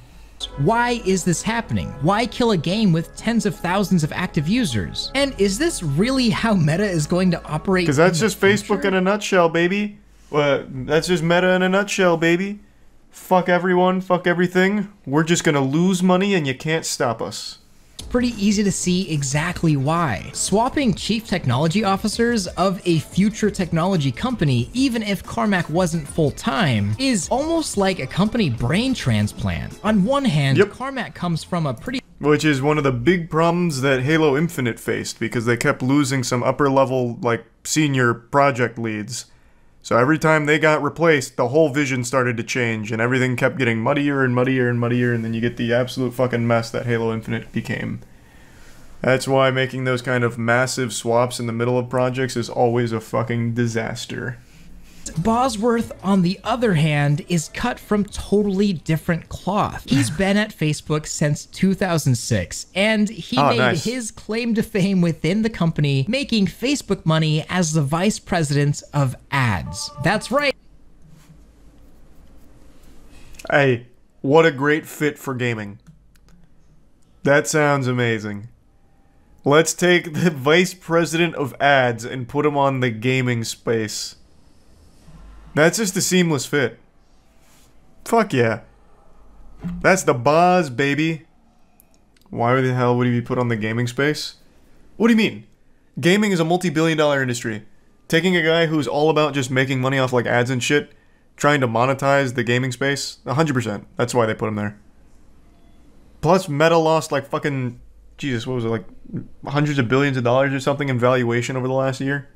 Why is this happening? Why kill a game with tens of thousands of active users? And is this really how Meta is going to operate? Because that's just Facebook in a nutshell, baby. That's just Meta in a nutshell, baby. Fuck everyone, fuck everything. We're just gonna lose money and you can't stop us. Pretty easy to see exactly why. Swapping chief technology officers of a future technology company, even if Carmack wasn't full-time, is almost like a company brain transplant. On one hand, yep, Carmack comes from a pretty... Which is one of the big problems that Halo Infinite faced, because they kept losing some upper-level, like, senior project leads. So every time they got replaced, the whole vision started to change, and everything kept getting muddier and muddier and muddier, and then you get the absolute fucking mess that Halo Infinite became. That's why making those kind of massive swaps in the middle of projects is always a fucking disaster. Bosworth, on the other hand, is cut from totally different cloth. He's been at Facebook since 2006, and he made his claim to fame within the company, making Facebook money as the vice president of ads. That's right. Hey, what a great fit for gaming. That sounds amazing. Let's take the vice president of ads and put him on the gaming space. That's just a seamless fit. Fuck yeah. That's the Boz, baby. Why the hell would he be put on the gaming space? What do you mean? Gaming is a multi-billion-dollar industry. Taking a guy who's all about just making money off like ads and shit, trying to monetize the gaming space, 100%. That's why they put him there. Plus, Meta lost like fucking, Jesus, what was it, like hundreds of billions of dollars or something in valuation over the last year?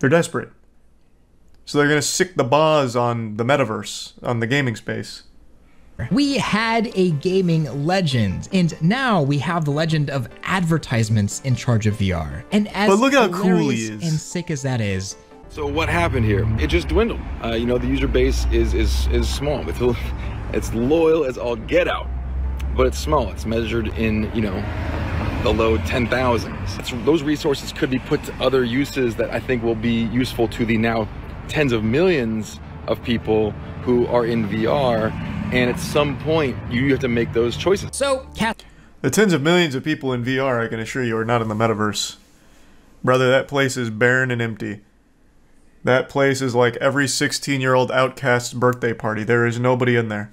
They're desperate. So they're gonna sick the Boz on the metaverse, on the gaming space. We had a gaming legend, and now we have the legend of advertisements in charge of VR. And as but look how cool he is. And sick as that is, So what happened here? It just dwindled. You know, the user base is small. It's loyal as all get out, but it's small. It's measured in, you know, the low 10,000s. Those resources could be put to other uses that I think will be useful to the now tens of millions of people who are in VR. And at some point, you have to make those choices. So, the tens of millions of people in VR, I can assure you, are not in the metaverse. Brother, that place is barren and empty. That place is like every 16-year-old outcast's birthday party. There is nobody in there.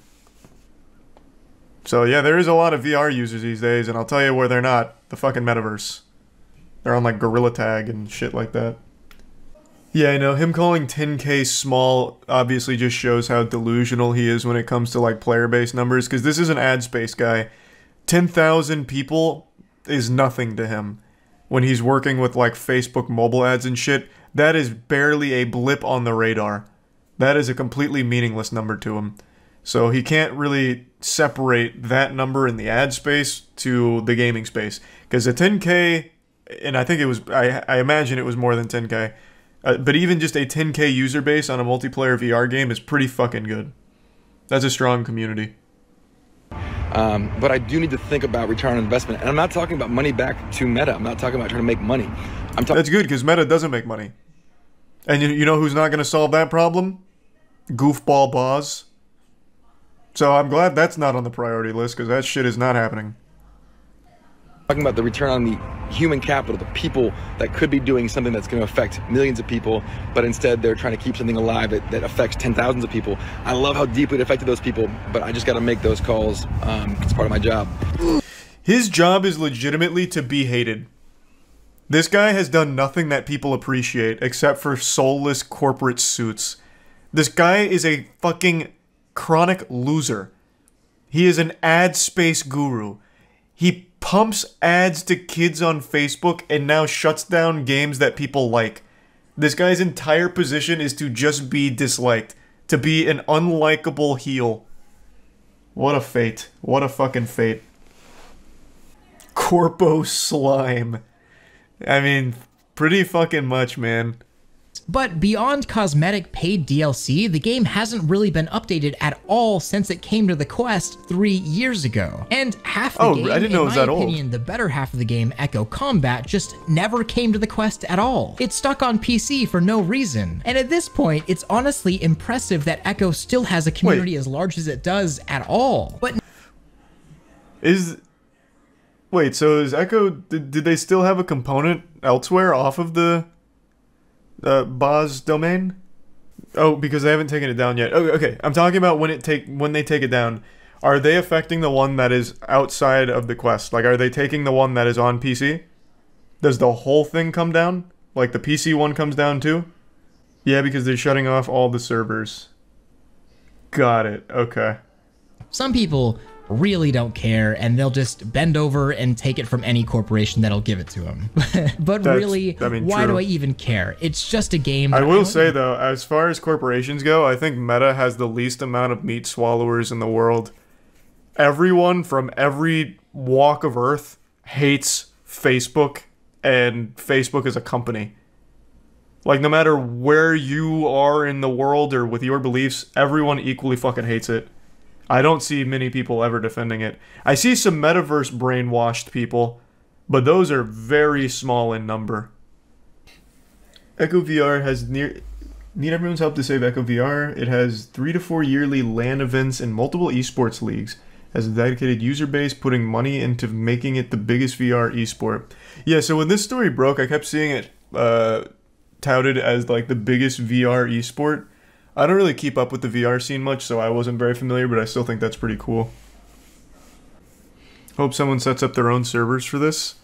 So yeah, there is a lot of VR users these days, and I'll tell you where they're not. The fucking metaverse. They're on like Gorilla Tag and shit like that. Yeah, I know, him calling 10K small obviously just shows how delusional he is when it comes to like player-based numbers, because this is an ad space guy. 10,000 people is nothing to him. When he's working with like Facebook mobile ads and shit, that is barely a blip on the radar. That is a completely meaningless number to him. So he can't really separate that number in the ad space to the gaming space. Because a 10K, and I think it was, I imagine it was more than 10K, but even just a 10K user base on a multiplayer VR game is pretty fucking good. That's a strong community. But I do need to think about return on investment. And I'm not talking about money back to Meta. I'm not talking about trying to make money. That's good, because Meta doesn't make money. And you know who's not going to solve that problem? Goofball Boz. So I'm glad that's not on the priority list, because that shit is not happening. Talking about the return on the human capital, the people that could be doing something that's going to affect millions of people, but instead they're trying to keep something alive that affects 10,000s of people. I love how deeply it affected those people, but I just got to make those calls. It's part of my job. His job is legitimately to be hated. This guy has done nothing that people appreciate except for soulless corporate suits. This guy is a fucking chronic loser. He is an ad space guru. He pumps ads to kids on Facebook and now shuts down games that people like. This guy's entire position is to just be disliked. To be an unlikable heel. What a fate. What a fucking fate. Corpo slime. I mean, pretty fucking much, man. But beyond cosmetic paid DLC, the game hasn't really been updated at all since it came to the Quest 3 years ago. And half the game, I didn't know it was that old. In my opinion, the better half of the game, Echo Combat, just never came to the Quest at all. It's stuck on PC for no reason. And at this point, it's honestly impressive that Echo still has a community as large as it does at all. But Wait, so is Echo... Did they still have a component elsewhere off of the Boz domain? Oh, because they haven't taken it down yet. Oh, okay. I'm talking about when they take it down. Are they affecting the one that is outside of the Quest? Like, are they taking the one that is on PC? Does the whole thing come down? Like, the PC one comes down too? Yeah, because they're shutting off all the servers. Got it. Okay. Some people really don't care, and they'll just bend over and take it from any corporation that'll give it to them. But really, why do I even care? It's just a game. I will say, though, as far as corporations go, I think Meta has the least amount of meat swallowers in the world. Everyone from every walk of Earth hates Facebook, and Facebook is a company. Like, no matter where you are in the world or with your beliefs, everyone equally fucking hates it. I don't see many people ever defending it. I see some metaverse brainwashed people, but those are very small in number. Echo VR has need everyone's help to save Echo VR. It has 3 to 4 yearly LAN events and multiple esports leagues. Has a dedicated user base, putting money into making it the biggest VR esport. Yeah, so when this story broke, I kept seeing it touted as like the biggest VR esport. I don't really keep up with the VR scene much, so I wasn't very familiar, but I still think that's pretty cool. Hope someone sets up their own servers for this.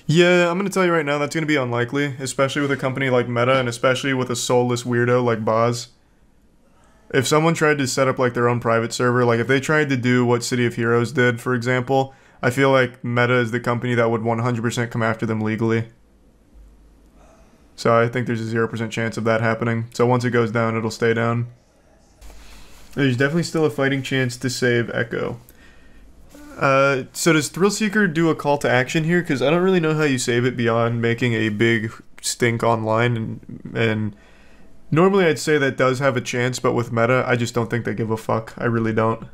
Yeah, I'm going to tell you right now, that's going to be unlikely, especially with a company like Meta, and especially with a soulless weirdo like Boz. If someone tried to set up like their own private server, like if they tried to do what City of Heroes did, for example, I feel like Meta is the company that would 100% come after them legally. So I think there's a 0% chance of that happening. So once it goes down, it'll stay down. There's definitely still a fighting chance to save Echo. So does Thrillseeker do a call to action here? Because I don't really know how you save it beyond making a big stink online and Normally I'd say that does have a chance, but with Meta, I just don't think they give a fuck. I really don't.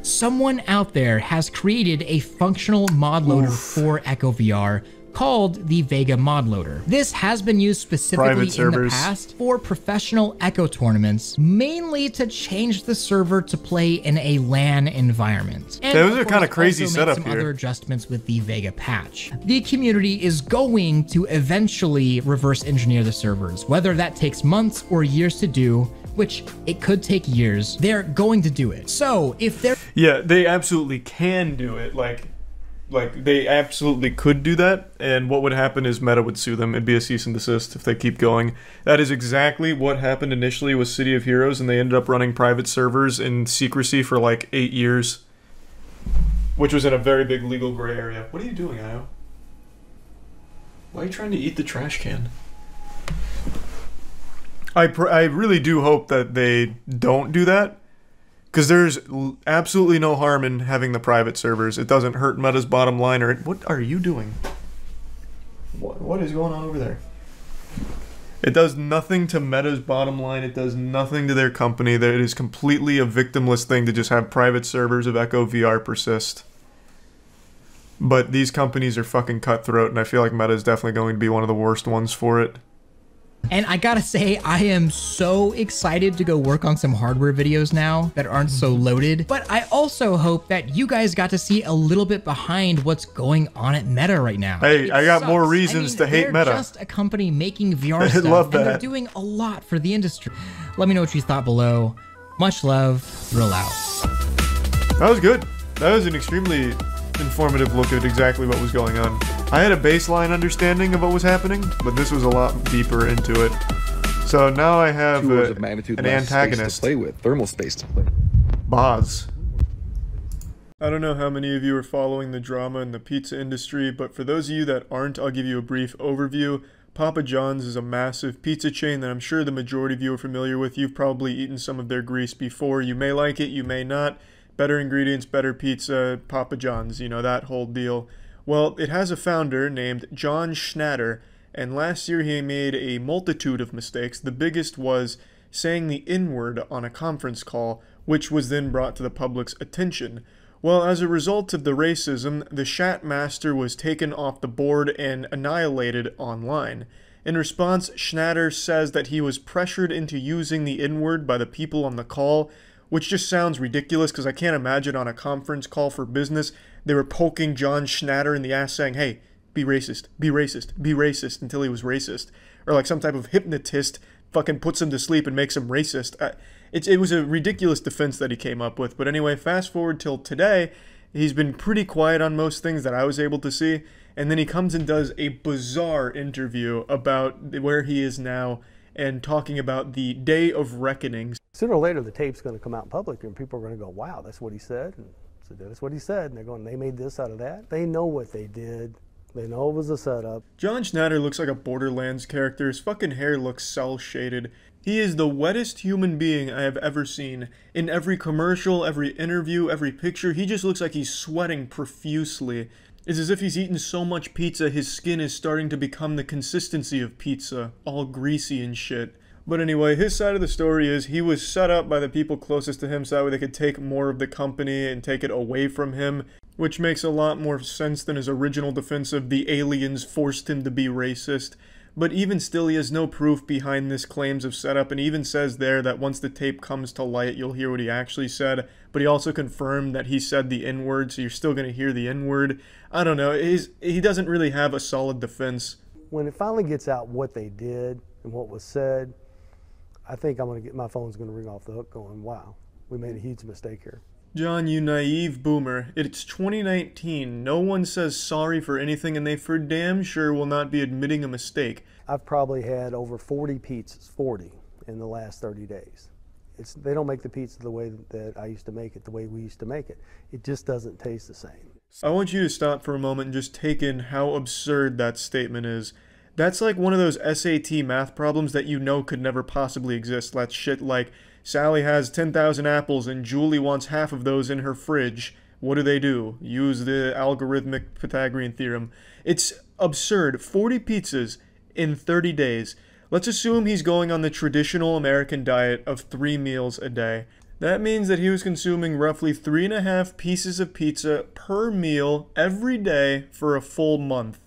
Someone out there has created a functional mod loader for Echo VR called the Vega mod loader. This has been used specifically in the past for professional Echo tournaments, mainly to change the server to play in a LAN environment. And those are kind of crazy setup here. Other adjustments with the Vega patch. The community is going to eventually reverse engineer the servers, whether that takes months or years to do, which it could take years. They're going to do it. So if they're they absolutely can do it. Like they absolutely could do that, and what would happen is Meta would sue them. It'd be a cease and desist if they keep going. That is exactly what happened initially with City of Heroes, and they ended up running private servers in secrecy for like 8 years, which was in a very big legal gray area. What are you doing, Io? Why are you trying to eat the trash can? I really do hope that they don't do that, because there's absolutely no harm in having the private servers. It doesn't hurt Meta's bottom line. Or what are you doing? What is going on over there? It does nothing to Meta's bottom line. It does nothing to their company. That it is completely a victimless thing to just have private servers of Echo VR persist. But these companies are fucking cutthroat, and I feel like Meta is definitely going to be one of the worst ones for it. And I gotta say, I am so excited to go work on some hardware videos now that aren't so loaded. But I also hope that you guys got to see a little bit behind what's going on at Meta right now. Hey, I got more reasons to hate Meta. They're just a company making VR stuff, love that. And they're doing a lot for the industry. Let me know what you thought below. Much love, Real out. That was good. That was an extremely informative look at exactly what was going on. I had a baseline understanding of what was happening, but this was a lot deeper into it. So now I have an antagonist. To play with, thermal space to play. Boz. I don't know how many of you are following the drama in the pizza industry, but for those of you that aren't, I'll give you a brief overview. Papa John's is a massive pizza chain that I'm sure the majority of you are familiar with. You've probably eaten some of their grease before. You may like it, you may not. Better ingredients, better pizza, Papa John's, you know, that whole deal. Well, it has a founder named John Schnatter, and last year he made a multitude of mistakes. The biggest was saying the N-word on a conference call, which was then brought to the public's attention. Well, as a result of the racism, the Shat Master was taken off the board and annihilated online. In response, Schnatter says that he was pressured into using the N-word by the people on the call, which just sounds ridiculous because I can't imagine on a conference call for business they were poking John Schnatter in the ass saying, hey, be racist, be racist, be racist, until he was racist. Or like some type of hypnotist fucking puts him to sleep and makes him racist. It was a ridiculous defense that he came up with. But anyway, fast forward till today, he's been pretty quiet on most things that I was able to see. And then he comes and does a bizarre interview about where he is now and talking about the day of reckoning. Sooner or later, the tape's going to come out in public, and people are going to go, wow, that's what he said. And so that's what he said. And they're going, they made this out of that. They know what they did. They know it was a setup. John Schnatter looks like a Borderlands character. His fucking hair looks cel-shaded. He is the wettest human being I have ever seen. In every commercial, every interview, every picture, he just looks like he's sweating profusely. It's as if he's eaten so much pizza, his skin is starting to become the consistency of pizza, all greasy and shit. But anyway, his side of the story is he was set up by the people closest to him so that way they could take more of the company and take it away from him, which makes a lot more sense than his original defense of the aliens forced him to be racist. But even still, he has no proof behind this claims of setup, and he even says there that once the tape comes to light, you'll hear what he actually said. But he also confirmed that he said the N-word, so you're still going to hear the N-word. I don't know. He doesn't really have a solid defense. When it finally gets out what they did and what was said, I think my phone's going to ring off the hook going, wow, we made a huge mistake here. John, you naive boomer. It's 2019. No one says sorry for anything, and they for damn sure will not be admitting a mistake. I've probably had over 40 pizzas, 40, in the last 30 days. They don't make the pizza the way that I used to make it, the way we used to make it. It just doesn't taste the same. I want you to stop for a moment and just take in how absurd that statement is. That's like one of those SAT math problems that you know could never possibly exist. That's shit like, Sally has 10,000 apples and Julie wants half of those in her fridge. What do? Use the algorithmic Pythagorean theorem. It's absurd. 40 pizzas in 30 days. Let's assume he's going on the traditional American diet of 3 meals a day. That means that he was consuming roughly 3.5 pieces of pizza per meal every day for a full month.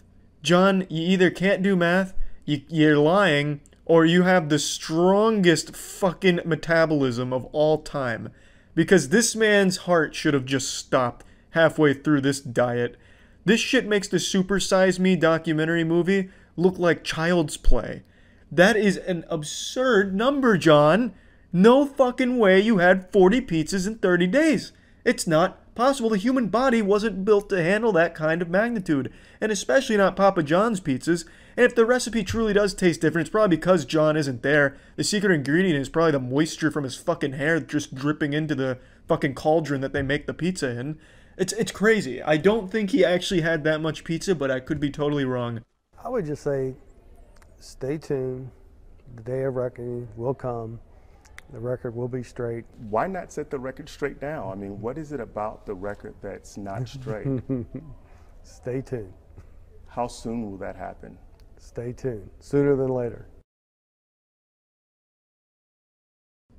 John, you either can't do math, you're lying, or you have the strongest fucking metabolism of all time. Because this man's heart should have just stopped halfway through this diet. This shit makes the Super Size Me documentary movie look like child's play. That is an absurd number, John. No fucking way you had 40 pizzas in 30 days. It's not possible. The human body wasn't built to handle that kind of magnitude. And especially not Papa John's pizzas. And if the recipe truly does taste different, it's probably because John isn't there. The secret ingredient is probably the moisture from his fucking hair just dripping into the fucking cauldron that they make the pizza in. It's crazy. I don't think he actually had that much pizza, but I could be totally wrong. I would just say, stay tuned. The day of reckoning will come. The record will be straight. Why not set the record straight now? I mean, what is it about the record that's not straight? Stay tuned. How soon will that happen? Stay tuned. Sooner than later.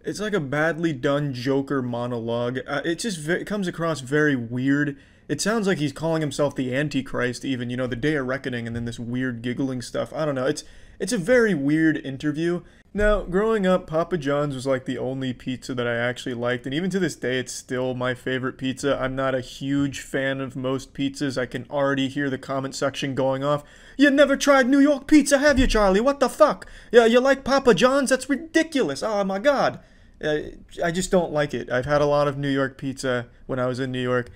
It's like a badly done Joker monologue. It comes across very weird. It sounds like he's calling himself the Antichrist even, you know, the Day of Reckoning, and then this weird giggling stuff. I don't know. It's a very weird interview. Now, growing up, Papa John's was like the only pizza that I actually liked, and even to this day, it's still my favorite pizza. I'm not a huge fan of most pizzas. I can already hear the comment section going off. You never tried New York pizza, have you, Charlie? What the fuck? Yeah, you like Papa John's? That's ridiculous. Oh my God. I just don't like it. I've had a lot of New York pizza when I was in New York.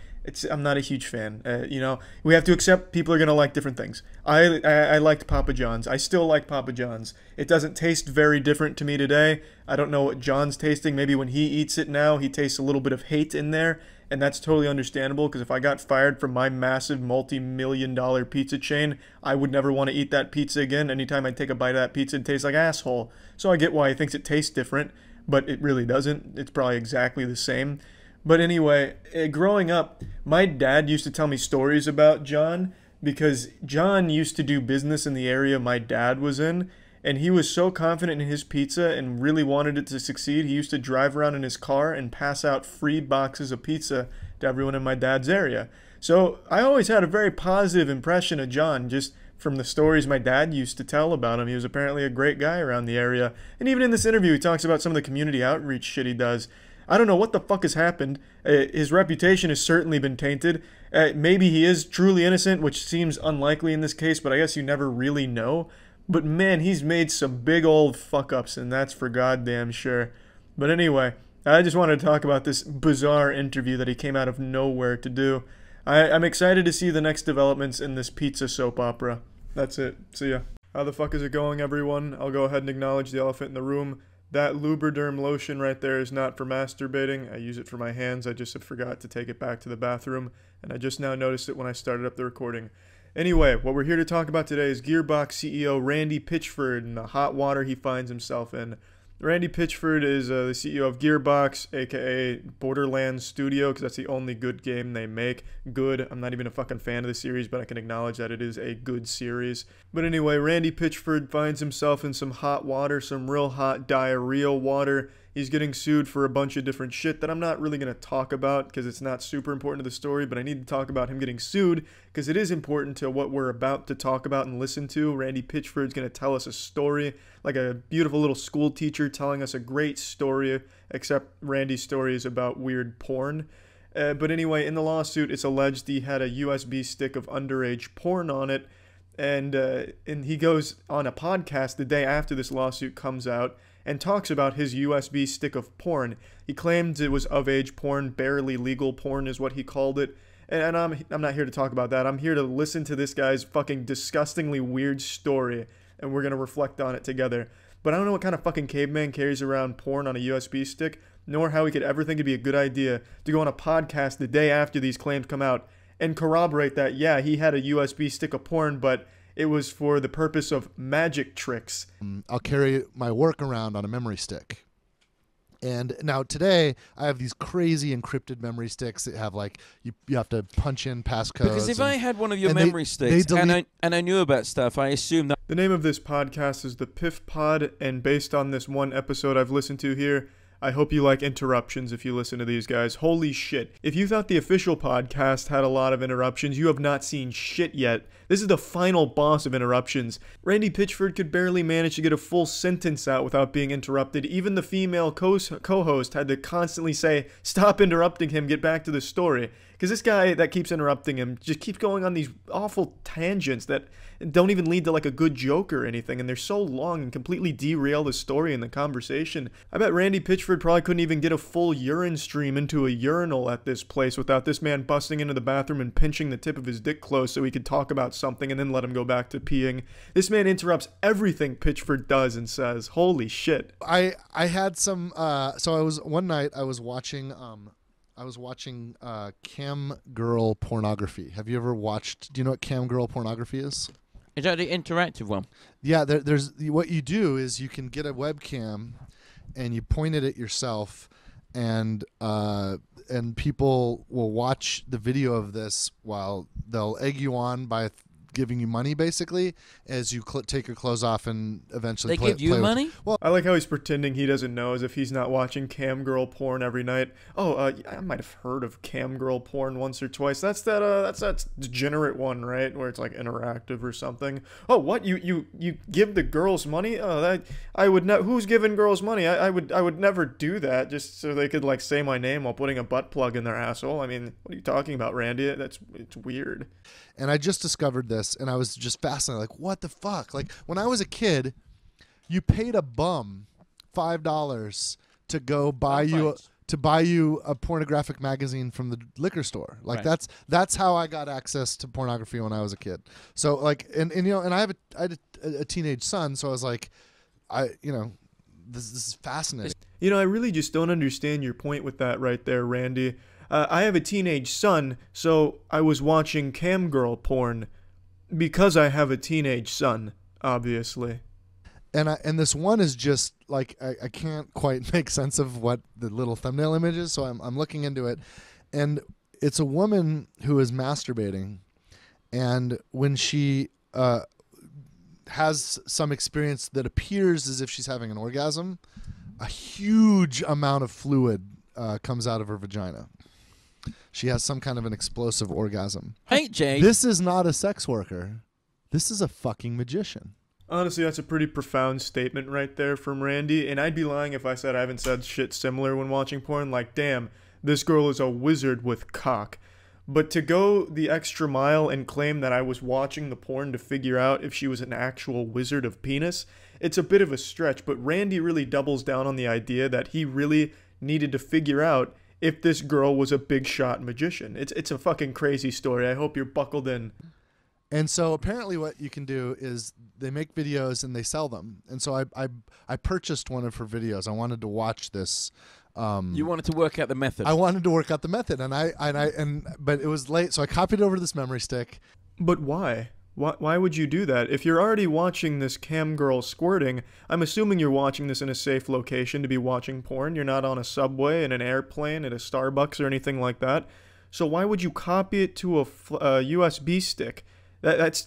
I'm not a huge fan. You know, we have to accept people are going to like different things. I liked Papa John's. I still like Papa John's. It doesn't taste very different to me today. I don't know what John's tasting. Maybe when he eats it now, he tastes a little bit of hate in there. And that's totally understandable, because if I got fired from my massive multi-million-dollar pizza chain, I would never want to eat that pizza again. Anytime I take a bite of that pizza, it tastes like asshole. So I get why he thinks it tastes different, but it really doesn't. It's probably exactly the same. But anyway, growing up, my dad used to tell me stories about John, because John used to do business in the area my dad was in, and he was so confident in his pizza and really wanted it to succeed, he used to drive around in his car and pass out free boxes of pizza to everyone in my dad's area. So I always had a very positive impression of John, just from the stories my dad used to tell about him. He was apparently a great guy around the area. And even in this interview, he talks about some of the community outreach shit he does. I don't know what the fuck has happened. His reputation has certainly been tainted. Maybe he is truly innocent, which seems unlikely in this case, but I guess you never really know. But man, he's made some big old fuck-ups, and that's for goddamn sure. But anyway, I just wanted to talk about this bizarre interview that he came out of nowhere to do. I'm excited to see the next developments in this pizza soap opera. That's it. See ya. How the fuck is it going, everyone? I'll go ahead and acknowledge the elephant in the room. That Lubriderm lotion right there is not for masturbating. I use it for my hands. I just forgot to take it back to the bathroom, and I just now noticed it when I started up the recording. Anyway, what we're here to talk about today is Gearbox CEO Randy Pitchford and the hot water he finds himself in. Randy Pitchford is the CEO of Gearbox, aka Borderlands Studio, because that's the only good game they make. Good. I'm not even a fucking fan of the series, but I can acknowledge that it is a good series. But anyway, Randy Pitchford finds himself in some hot water, some real hot diarrhea water. He's getting sued for a bunch of different shit that I'm not really going to talk about because it's not super important to the story, but I need to talk about him getting sued because it is important to what we're about to talk about and listen to. Randy Pitchford's going to tell us a story, like a beautiful little school teacher telling us a great story, except Randy's story is about weird porn. But anyway, in the lawsuit, it's alleged he had a USB stick of underage porn on it, and he goes on a podcast the day after this lawsuit comes out and talks about his USB stick of porn. He claims it was of-age porn, barely legal porn is what he called it. And I'm not here to talk about that. I'm here to listen to this guy's fucking disgustingly weird story, and we're going to reflect on it together. But I don't know what kind of fucking caveman carries around porn on a USB stick, nor how he could ever think it'd be a good idea to go on a podcast the day after these claims come out and corroborate that, yeah, he had a USB stick of porn, but it was for the purpose of magic tricks. I'll carry my work around on a memory stick. And now today, I have these crazy encrypted memory sticks that have like you have to punch in passcodes. Because if I had one of your memory sticks and I knew about stuff, I assumed that. The name of this podcast is the Piff Pod, and based on this one episode I've listened to here, I hope you like interruptions if you listen to these guys. Holy shit. If you thought the official podcast had a lot of interruptions, you have not seen shit yet. This is the final boss of interruptions. Randy Pitchford could barely manage to get a full sentence out without being interrupted. Even the female co-host had to constantly say, stop interrupting him, get back to the story. Because this guy that keeps interrupting him just keeps going on these awful tangents that don't even lead to like a good joke or anything, and they're so long and completely derail the story and the conversation. I bet Randy Pitchford probably couldn't even get a full urine stream into a urinal at this place without this man busting into the bathroom and pinching the tip of his dick close so he could talk about something and then let him go back to peeing. This man interrupts everything Pitchford does and says. Holy shit. I had some so one night I was watching cam girl pornography. Have you ever watched? Do you know what cam girl pornography is? Is that the interactive one? Yeah, there's what you do is you can get a webcam and you point it at yourself, and people will watch the video of this while they'll egg you on by giving you money basically as you take your clothes off and eventually they give you money. Well, I like how he's pretending he doesn't know as if he's not watching cam girl porn every night. I might have heard of cam girl porn once or twice. That's that degenerate one, right, where it's like interactive or something. Oh, what, you give the girls money? Oh, that I would not. Who's giving girls money? I would never do that just so they could like say my name while putting a butt plug in their asshole. I mean, what are you talking about, Randy? It's weird. And I just discovered this, and I was just fascinated. Like, what the fuck? Like, when I was a kid, you paid a bum $5 to go buy you a pornographic magazine from the liquor store. Like, right. That's how I got access to pornography when I was a kid. So like, and you know, and I had a teenage son, so I was like, this is fascinating. You know, I really just don't understand your point with that right there, Randy. I have a teenage son, so I was watching cam girl porn because I have a teenage son, obviously. And this one is just like I can't quite make sense of what the little thumbnail image is, so I'm looking into it, and it's a woman who is masturbating, and when she has some experience that appears as if she's having an orgasm, a huge amount of fluid comes out of her vagina. She has some kind of an explosive orgasm. Hey, Jay. This is not a sex worker. This is a fucking magician. Honestly, that's a pretty profound statement right there from Randy, and I'd be lying if I said I haven't said shit similar when watching porn, like, damn, this girl is a wizard with cock. But to go the extra mile and claim that I was watching the porn to figure out if she was an actual wizard of penis, it's a bit of a stretch, but Randy really doubles down on the idea that he really needed to figure out if this girl was a big shot magician. It's a fucking crazy story. I hope you're buckled in. And so apparently what you can do is they make videos and they sell them. And so I purchased one of her videos. I wanted to watch this. You wanted to work out the method. I wanted to work out the method, but it was late, so I copied it over to this memory stick. But why? Why would you do that? If you're already watching this cam girl squirting, I'm assuming you're watching this in a safe location to be watching porn. You're not on a subway, in an airplane, at a Starbucks, or anything like that. So why would you copy it to a USB stick?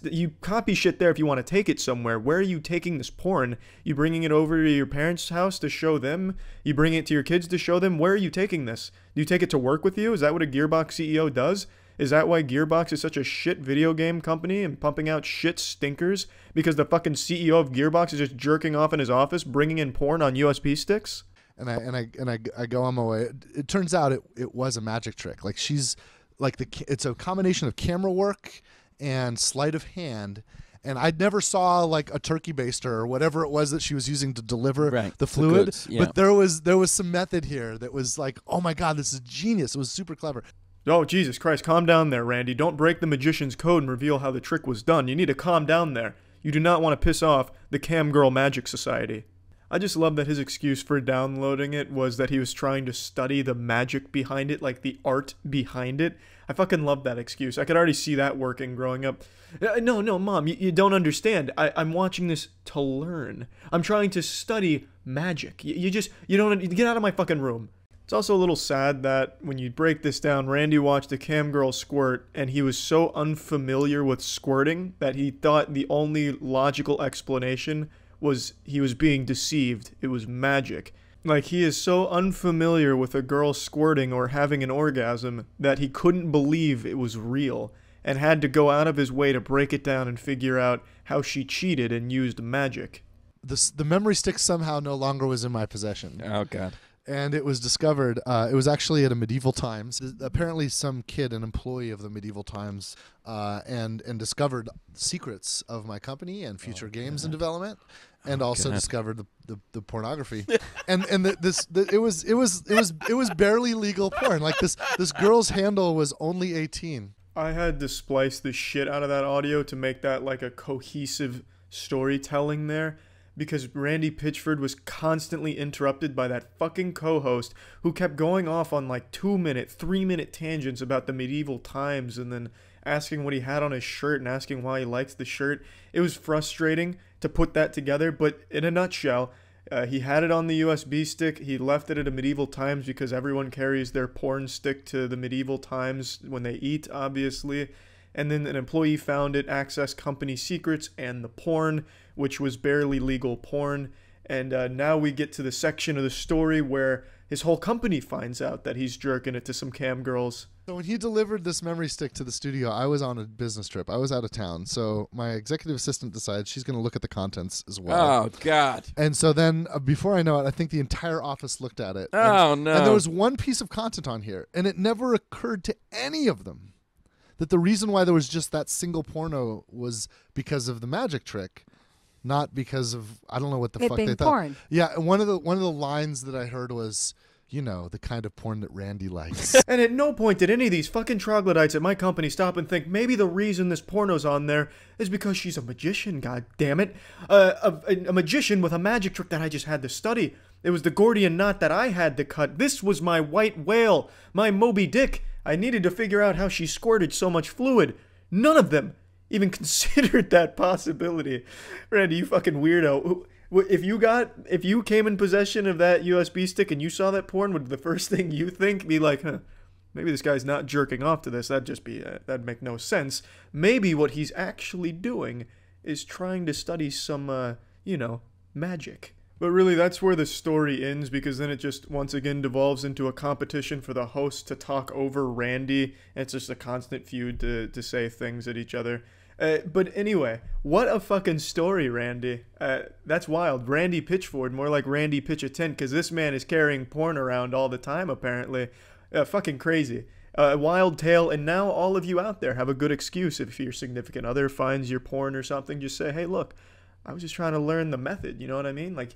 You copy shit there if you want to take it somewhere. Where are you taking this porn? You bringing it over to your parents' house to show them? You bring it to your kids to show them? Where are you taking this? Do you take it to work with you? Is that what a Gearbox CEO does? Is that why Gearbox is such a shit video game company and pumping out shit stinkers? Because the fucking CEO of Gearbox is just jerking off in his office, bringing in porn on USB sticks? And I go on my way. It turns out it was a magic trick. Like she's like it's a combination of camera work and sleight of hand. And I never saw like a turkey baster or whatever it was that she was using to deliver the fluid. Yeah. But there was some method here that was like, oh my God, this is genius. It was super clever. Oh, Jesus Christ, calm down there, Randy. Don't break the magician's code and reveal how the trick was done. You need to calm down there. You do not want to piss off the Cam Girl Magic Society. I just love that his excuse for downloading it was that he was trying to study the magic behind it, like the art behind it. I fucking love that excuse. I could already see that working growing up. No, Mom, you don't understand. I'm watching this to learn. I'm trying to study magic. You don't get out of my fucking room. It's also a little sad that when you break this down, Randy watched a cam girl squirt and he was so unfamiliar with squirting that he thought the only logical explanation was he was being deceived. It was magic. Like, he is so unfamiliar with a girl squirting or having an orgasm that he couldn't believe it was real and had to go out of his way to break it down and figure out how she cheated and used magic. The memory stick somehow no longer was in my possession. Oh, God. And it was discovered, it was actually at a Medieval Times. Apparently some kid, an employee of the Medieval Times, and discovered secrets of my company and future games in development, and also discovered the pornography. It was barely legal porn. Like this girl's handle was only 18. I had to splice the shit out of that audio to make that like a cohesive storytelling there. Because Randy Pitchford was constantly interrupted by that fucking co-host who kept going off on like 2-minute, 3-minute tangents about the Medieval Times and then asking what he had on his shirt and asking why he likes the shirt. It was frustrating to put that together, but in a nutshell, he had it on the USB stick. He left it at a Medieval Times because everyone carries their porn stick to the Medieval Times when they eat, obviously. And then an employee found it, accessed company secrets and the porn, which was barely legal porn. And now we get to the section of the story where his whole company finds out that he's jerking it to some cam girls. So when he delivered this memory stick to the studio, I was on a business trip. I was out of town. So my executive assistant decides she's going to look at the contents as well. Oh, God. And so then before I know it, I think the entire office looked at it. Oh, no. No. And there was one piece of content on here, and it never occurred to any of them that the reason why there was just that single porno was because of the magic trick, not because of, I don't know what the fuck they thought. Porn. Yeah, and one of the lines that I heard was, you know, the kind of porn that Randy likes. And at no point did any of these fucking troglodytes at my company stop and think maybe the reason this porno's on there is because she's a magician, god damn it. A magician with a magic trick that I just had to study. It was the Gordian knot that I had to cut. This was my white whale, my Moby Dick. I needed to figure out how she squirted so much fluid. None of them even considered that possibility. Randy, you fucking weirdo. If you came in possession of that USB stick and you saw that porn, would the first thing you think be like, huh, maybe this guy's not jerking off to this? That'd make no sense. Maybe what he's actually doing is trying to study some, magic. But really, that's where the story ends, because then it just once again devolves into a competition for the host to talk over Randy. And it's just a constant feud to say things at each other. But anyway, what a fucking story, Randy. That's wild. Randy Pitchford, more like Randy Pitch a Tent, because this man is carrying porn around all the time, apparently. Fucking crazy. A wild tale, and now all of you out there have a good excuse. If your significant other finds your porn or something, just say, hey, look, I was just trying to learn the method, you know what I mean? Like,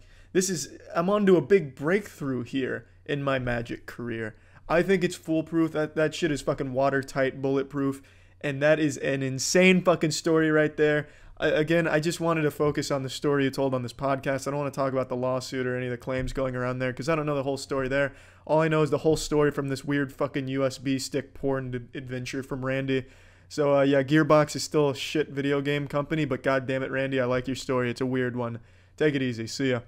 I'm onto a big breakthrough here in my magic career. I think it's foolproof. That shit is fucking watertight, bulletproof, and that is an insane fucking story right there. Again, I just wanted to focus on the story you told on this podcast. I don't want to talk about the lawsuit or any of the claims going around there, because I don't know the whole story there. All I know is the whole story from this weird fucking USB stick porn adventure from Randy. So, yeah, Gearbox is still a shit video game company, but god damn it, Randy, I like your story. It's a weird one. Take it easy. See ya.